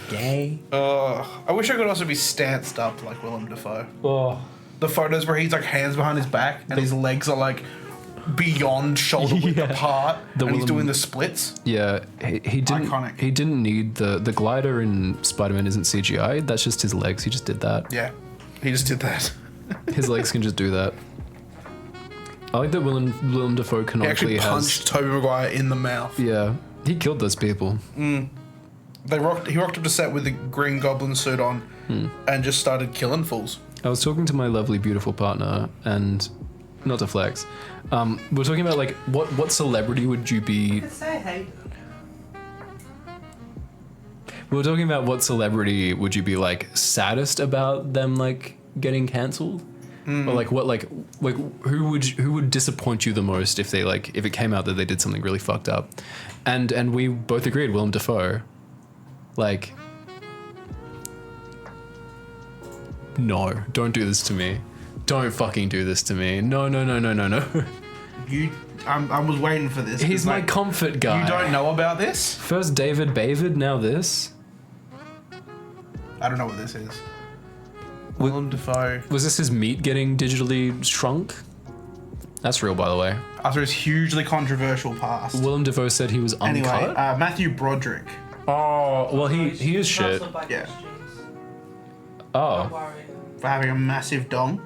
gay. I wish I could also be stanced up like Willem Dafoe. Oh. The photos where he's like hands behind his back and his legs are like beyond shoulder width Yeah. apart, The and he's Willem- doing the splits. Yeah, he didn't. Iconic. He didn't need the glider in Spider-Man isn't CGI. That's just his legs. He just did that. Yeah, he just did that. His legs can just do that. I like that Willem Dafoe He canonically actually has. punched Tobey Maguire in the mouth. Yeah, he killed those people. He rocked up to set with the Green Goblin suit on and just started killing fools. I was talking to my lovely, beautiful partner, and not to flex, we're talking about like what celebrity would you be? You could say Hayden. We were talking about what celebrity would you be like saddest about them like getting cancelled, or like what like who would disappoint you the most if they like if it came out that they did something really fucked up, and we both agreed Willem Dafoe, like. No, don't do this to me. Don't fucking do this to me. No. I was waiting for this. He's 'cause, my like, comfort guy. You don't know about this? First David Bavid, now this. I don't know what this is. Willem Dafoe. Was this his meat getting digitally shrunk? That's real, by the way. After his hugely controversial past. Willem Dafoe said he was uncut. Anyway, Matthew Broderick. Oh, well, he is shit. Yeah. Don't Oh, worry. For having a massive dong.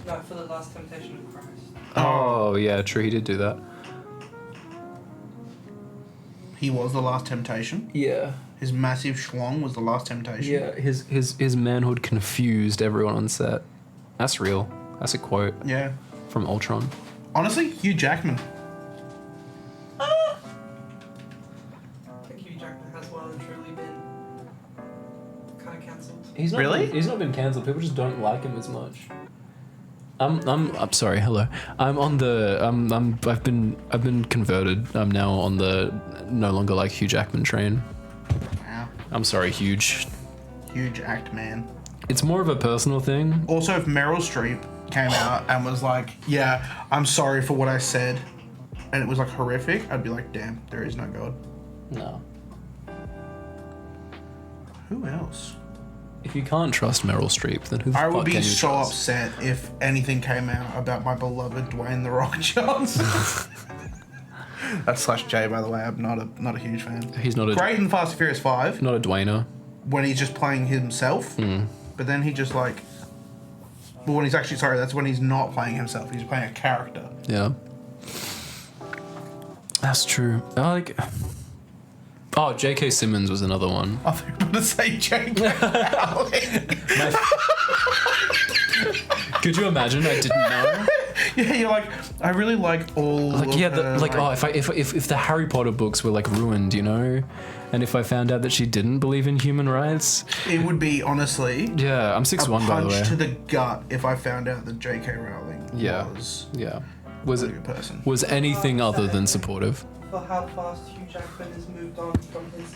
No, for the Last Temptation of Christ. oh, yeah, true. He did do that. He was the last temptation. Yeah, His massive schlong was the last temptation. yeah. His manhood confused everyone on set. That's real. That's a quote Yeah. from Ultron. Honestly, Hugh Jackman. I think Hugh Jackman has well and truly been kind of cancelled. He's not Really? He's not been cancelled. People just don't like him as much. I'm sorry. Hello. I'm on the. I've been converted. I'm now on the no longer like Hugh Jackman train. Wow. I'm sorry, Huge. Huge act man. It's more of a personal thing. Also, if Meryl Streep came out and was like, "Yeah, I'm sorry for what I said," and it was like horrific, I'd be like, "Damn, there is no God." No. Who else? If you can't trust Meryl Streep, then who the I fuck would be can you so trust? upset if anything came out about my beloved Dwayne The Rock Johnson. That's /J, by the way. I'm not a huge fan. He's not a Great in Fast and Furious 5 not a Dwayner. when he's just playing himself, but then he just like. Well, when he's actually sorry, that's when he's not playing himself. He's playing a character. Yeah. That's true. I like. Oh, J.K. Simmons was another one. I think I'm going to say Jake. Could you imagine? I didn't know. Yeah, you're like, I really like all. Like of yeah, her, if the Harry Potter books were like ruined, you know, and if I found out that she didn't believe in human rights, it would be honestly yeah, I'm a 6'1" by the way. punch to the gut if I found out that J.K. Rowling Yeah. was Yeah, was a it good person. was anything other than supportive? For how fast Hugh Jackman has moved on from his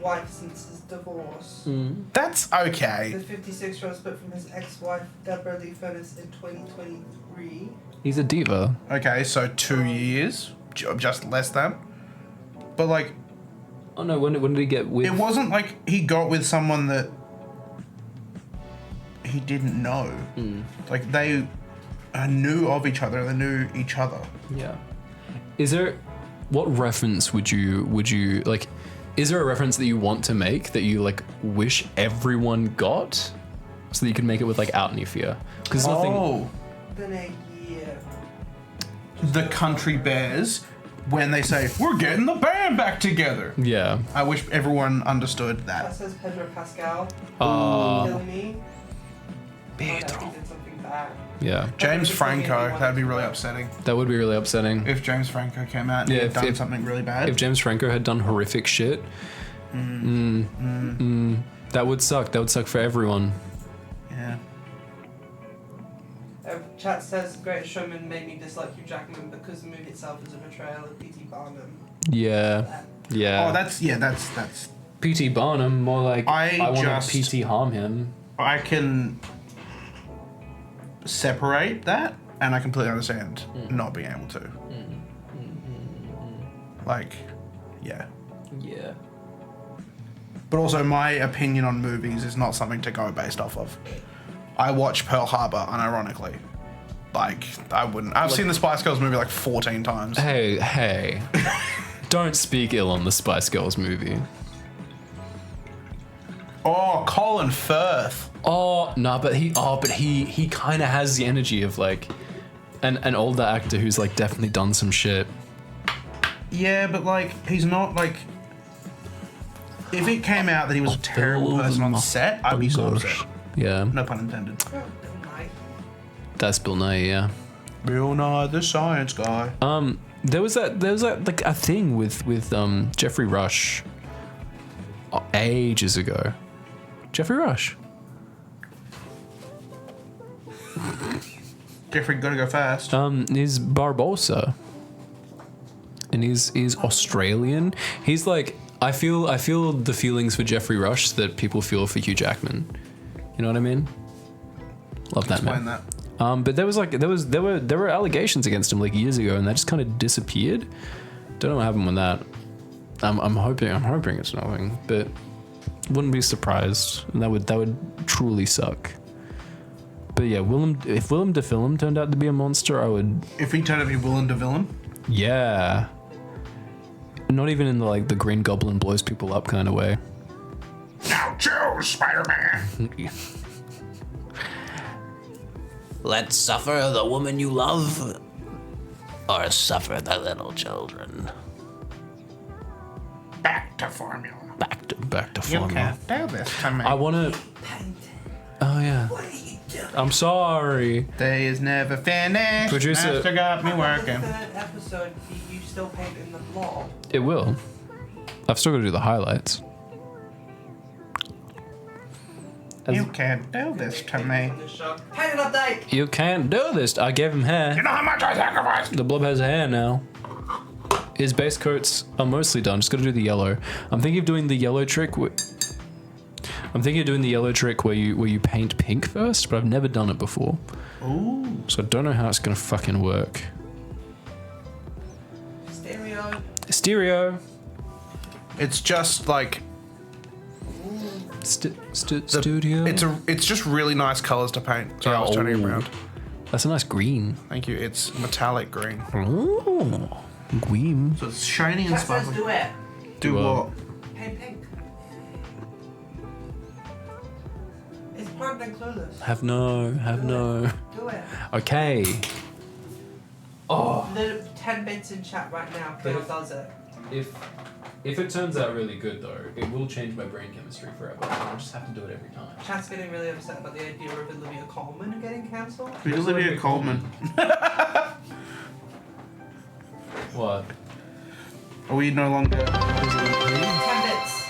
wife since his divorce. That's The okay. 56-year-old split from his ex-wife Deborah Lee Furness in 2023. He's a diva. Okay, so 2 years, just less than. But like, Oh no, when did he get with? it wasn't like he got with someone that he didn't know. Like they knew of each other. They knew each other. Yeah. Is there, what reference would you like, is there a reference that you want to make that you like wish everyone got so that you could make it with like out any fear? Because nothing. Oh, Been a year. the Country Bears when they say we're getting the band back together. Yeah. I wish everyone understood That that. says Pedro Pascal. Uh, Kill me. Pedro. He did something bad. yeah. James Just something Franco, he that'd be wanted really to upsetting. That would be really upsetting. If James Franco came out and Yeah, he had if- done if- something really bad. If James Franco had done horrific shit, that would suck. That would suck for everyone. Yeah. Chat says Greatest Showman made me dislike Hugh Jackman because the movie itself is a portrayal of P.T. Barnum. Yeah. Yeah. Oh, that's. P.T. Barnum, more like I I want just- to P.T. harm him. I can separate that, and I completely understand not being able to. Like, yeah. Yeah. But also, my opinion on movies is not something to go based off of. I watch Pearl Harbor, unironically. Like, I wouldn't. I've seen the Spice Girls movie like 14 times. Hey. Don't speak ill on the Spice Girls movie. Oh, Colin Firth. Oh no, but he kind of has the energy of like an older actor who's like definitely done some shit. Yeah, but like, he's not like. If it came out that he was a terrible person on set, I'd be so upset. Yeah, No pun intended. Bill Nye. that's Bill Nye. Yeah. Bill Nye, the science guy. There was that like a thing with Jeffrey Rush ages ago. Jeffrey Rush. Jeffrey, gotta go fast. He's Barbosa. And he's Australian. He's like I feel the feelings for Jeffrey Rush that people feel for Hugh Jackman. You know what I mean? Love that Explain man. that. But there were allegations against him like years ago, and that just kind of disappeared. Don't know what happened with that. I'm hoping it's nothing, but wouldn't be surprised. And that would truly suck. But yeah, if Willem Dafoe turned out to be a monster, I would. If he turned out to be Willem de Villain. Yeah. Not even in the Green Goblin blows people up kind of way. Now choose, Spider-Man. Let's suffer the woman you love, or suffer the little children. Back to formula. Back to You formula. can't do this to me. I want to. Oh yeah. I'm sorry. Day is never finished. Producer- Master got me The working. third episode, you still paint in the blob. It will. I've still got to do the highlights. You can't do this to me. On this show. Paint an update! You can't do this. I gave him hair. You know how much I sacrificed? The blob has hair now. His base coats are mostly done. Just got to do the yellow. I'm thinking of doing the yellow trick. Where you paint pink first, but I've never done it before. Ooh. So I don't know how it's gonna fucking work. Stereo. It's just like Studio. it's just really nice colors to paint. Sorry, I was turning it around. That's a nice green. Thank you. It's metallic green. Ooh, green. So it's shiny and Chat says sparkly. do it. Do what? Paint pink. It's Primed and Clueless. Have no. Do it. Okay. Little 10 bits in chat right now. Kael does it. If it turns out really good though, it will change my brain chemistry forever. I'll just have to do it every time. Chat's getting really upset about the idea of Olivia Colman getting cancelled. Who's Olivia Colman? What? Are we no longer? 10 bits.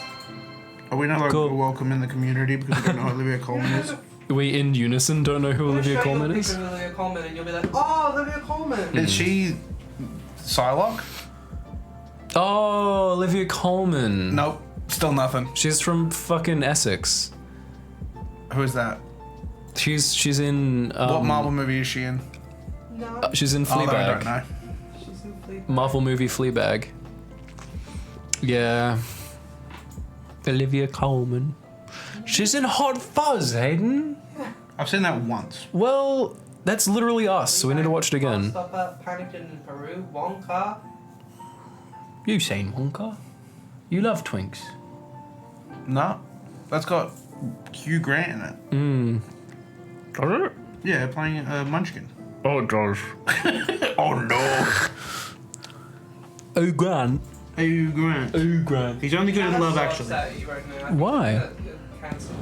Are we no longer Cool. welcome in the community because we don't know who Olivia Colman is? We in unison don't know who I'm gonna Olivia show you a Colman picture is? of Olivia Colman and you'll be like, oh, Olivia Colman. Is she Psylocke? Oh, Olivia Colman. Nope. Still nothing. She's from fucking Essex. Who is that? She's in. What Marvel movie is she in? No. She's in Oh, Fleabag. I don't know. She's in Fleabag. Marvel movie Fleabag. Yeah. Olivia Colman. She's in Hot Fuzz, Hayden. I've seen that once. Well, that's literally us, so we need to watch it again. Stopper, Paddington in Peru, Wonka. You seen Wonka? You love twinks. No, that's got Hugh Grant in it. Does it? Yeah, playing Munchkin. Oh, it does. Oh no. Oh, Grant. Hugh Grant. Oh, Grant. He's only good in Love Actually. Why? Cancelled.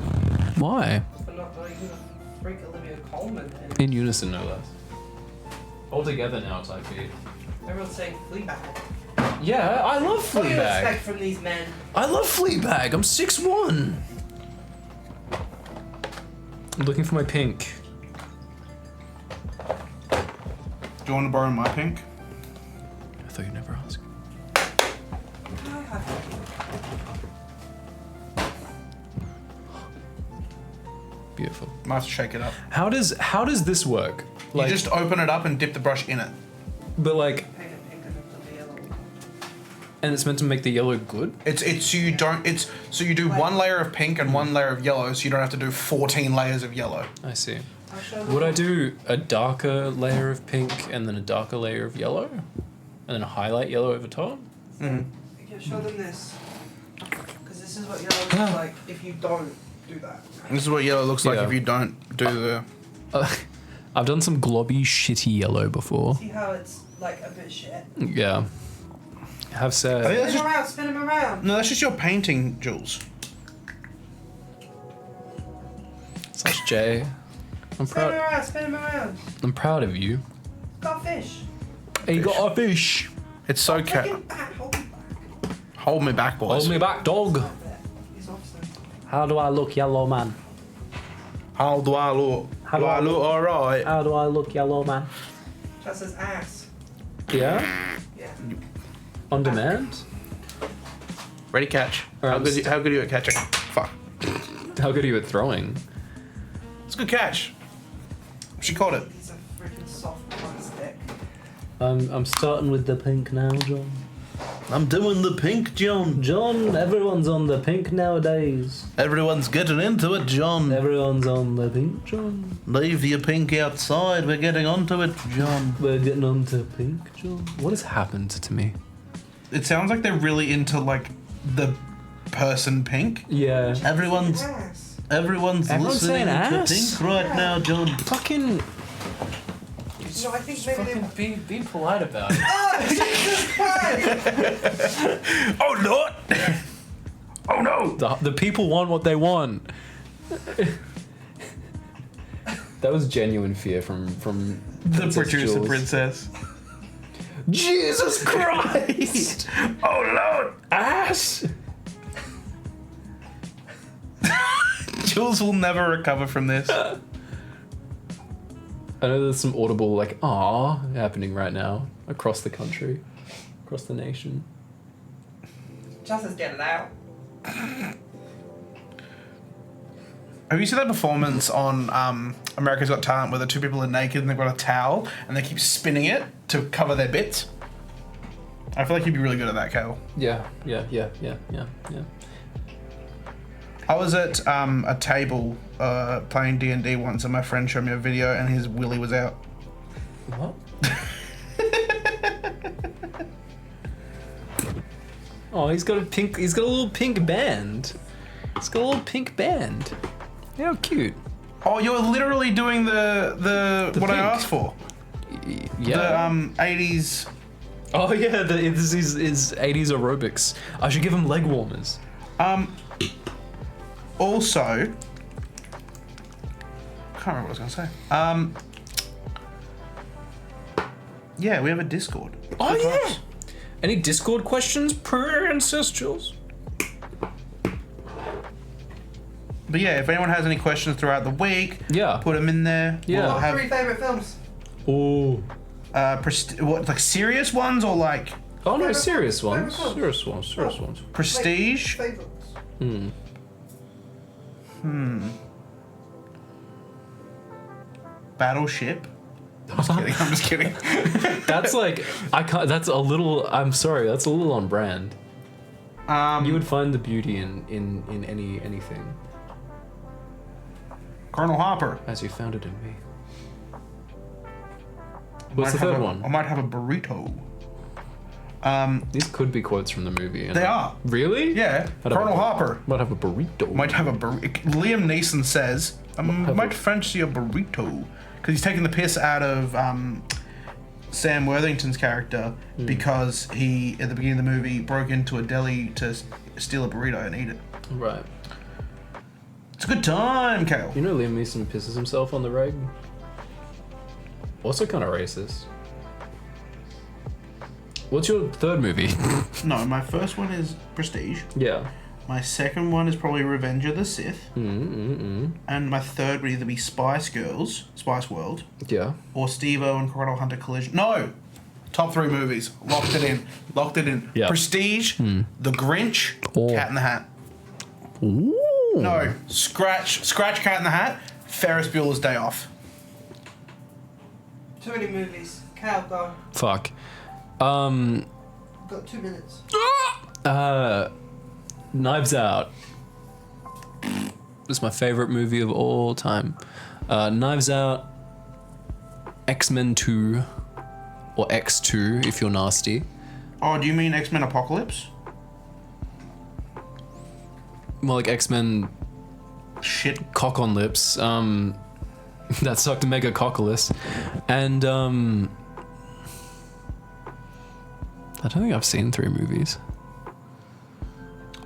Why? For not letting the freak Olivia Colman in. In unison, no less. All together now, type beat. Everyone's saying Fleabag. Yeah, I love What do you expect Fleabag. from these men? I love Fleabag. I'm 6'1". I'm looking for my pink. Do you want to borrow my pink? I thought you'd never ask. Beautiful. Might have to shake it up. How does this work? You just open it up and dip the brush in it. But like, Paint it pink and then the yellow. and it's meant to make the yellow good. So you do one layer of pink and one layer of yellow, so you don't have to do 14 layers of yellow. I see. I'll show Would them. I do a darker layer of pink and then a darker layer of yellow, and then a highlight yellow over top? Yeah, show them this. Because this is what yellow looks like if you don't do that. This is what yellow looks like Yeah. if you don't do the. I've done some globby, shitty yellow before. See how it's like a bit shit? Yeah. Have said. I think that's Spin just, him around, spin him around. no, that's just your painting, Jules. Slash J. I'm Spin him proud. around, spin him around. I'm proud of you. Got fish. Hey, you got a fish. It's so cat. Freaking back, hold me back. Hold me back, boys. Hold me back, dog. He's obviously. How do I look, yellow man? How do I look? How do do I I look alright? How do I look, yellow man? That's his ass. Yeah. Yeah. On demand. Ready, catch. Alright, How good are you at catching? Fuck. How good are you at throwing? It's a good catch. She caught it. He's a freaking soft plastic. I'm starting with the pink now, John. I'm doing the pink, John. John, everyone's on the pink nowadays. Everyone's getting into it, John. Everyone's on the pink, John. Leave your pink outside. We're getting onto it, John. We're getting on to pink, John. What has happened to me? It sounds like they're really into like the person pink. Yeah. Everyone's Ass. everyone's Everyone's listening saying to ass? pink right now, John. Fucking. No, I think maybe they. Be polite about it. Oh, Jesus Christ! Oh Lord! Oh no! The people want what they want. That was genuine fear from The Princess producer Jules. princess. Jesus Christ! Oh Lord! Ass! Jules will never recover from this. I know there's some audible like "ah" happening right now across the country, across the nation. Justice, get it out. Have you seen that performance on America's Got Talent where the two people are naked and they've got a towel and they keep spinning it to cover their bits? I feel like you'd be really good at that, Kael. Yeah. I was at a table playing D&D once and my friend showed me a video and his willy was out. What? Oh, he's got a little pink band. He's got a little pink band. How cute. Oh, you're literally doing the what I pink. asked for. Yeah. The 80s. Oh yeah, this is 80s aerobics. I should give him leg warmers. Also, I can't remember what I was gonna say. Yeah, we have a Discord. Oh Good yeah. vibes. Any Discord questions, Princess Jules? But yeah, if anyone has any questions throughout the week, Yeah. put them in there. Yeah. We'll Top have 3 favorite films. Oh. what, like serious ones or like Oh no, Favorite serious films, ones. favorite Serious ones. Serious ones. prestige? Favorites. Battleship. I'm just kidding. That's like I can't. That's a little. I'm sorry. That's a little on brand. You would find the beauty in anything Colonel Harper. as you found it in me. What's the third one? I might have a burrito. These could be quotes from the movie. They are. Really? Yeah. I'd have Colonel a- Harper. Might have a burrito. Might have a burrito. Liam Neeson says, I might fancy a burrito. Because he's taking the piss out of Sam Worthington's character because he, at the beginning of the movie, broke into a deli to steal a burrito and eat it. Right. It's a good time, Kael. You know Liam Neeson pisses himself on the reg? Also kind of racist. What's your third movie? No, my first one is Prestige. Yeah. My second one is probably Revenge of the Sith. And my third would either be Spice Girls, Spice World, Yeah. or Steve-O and Crocodile Hunter Collision. No! Top 3 movies. Locked it in. Locked it in. Yeah. Prestige, The Grinch, Oh. Cat in the Hat. Ooh. No, Scratch Cat in the Hat, Ferris Bueller's Day Off. Too many movies. Cal, go. Fuck. Got 2 minutes. Knives Out. It's my favorite movie of all time. Knives Out, X-Men 2, or X2 if you're nasty. Oh, do you mean X-Men Apocalypse? More like X-Men Shit. Cock on Lips. That sucked mega cockless. And I don't think I've seen 3 movies.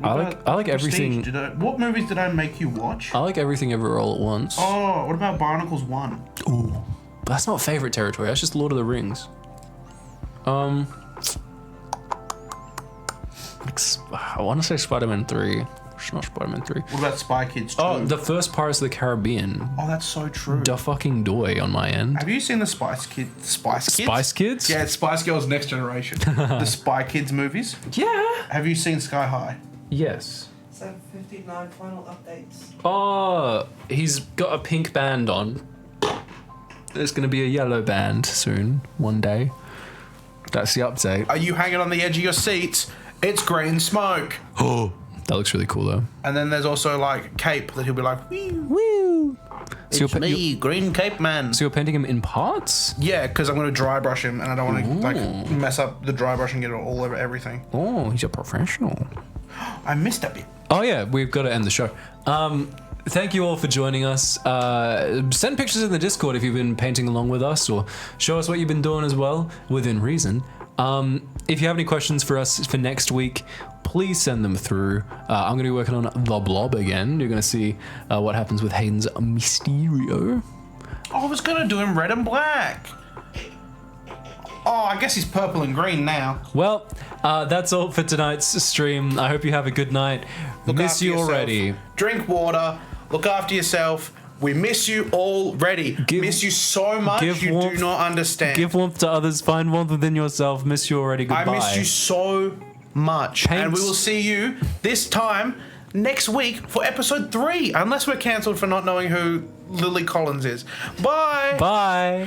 I like everything. What movies did I make you watch? I like everything everywhere all at once. Oh, what about Barnacles 1? Ooh, that's not favorite territory. That's just Lord of the Rings. I want to say Spider-Man 3. It's not Spider-Man 3. What about Spy Kids 2? Oh, the first Pirates of the Caribbean. Oh, that's so true. Da fucking doy on my end. Have you seen the Spice Kids? Spice Kids? Yeah, it's Spice Girls Next Generation. The Spy Kids movies. Yeah. Have you seen Sky High? Yes. 7:59 final updates. Oh, he's got a pink band on. There's going to be a yellow band soon, one day. That's the update. Are you hanging on the edge of your seats? It's green smoke. Oh, that looks really cool though. And then there's also like Cape that he'll be like, wee. Woo! So It's me, Green Cape Man. So you're painting him in parts? Yeah, because I'm going to dry brush him and I don't want to like mess up the dry brush and get it all over everything. Oh, he's a professional. I missed a bit. Oh yeah, we've got to end the show. Thank you all for joining us. Send pictures in the Discord if you've been painting along with us, or show us what you've been doing as well, within reason. If you have any questions for us for next week, please send them through. I'm going to be working on The Blob again. You're going to see what happens with Hayden's Mysterio. Oh, I was going to do him red and black. Oh, I guess he's purple and green now. Well, that's all for tonight's stream. I hope you have a good night. Look Miss after you yourself. already. Drink water. Look after yourself. We miss you already. Miss you so much. You do not understand. Give warmth to others. Find warmth within yourself. Miss you already. Goodbye. I miss you so much. Paint. And we will see you this time next week for episode 3. Unless we're cancelled for not knowing who Lily Collins is. Bye. Bye.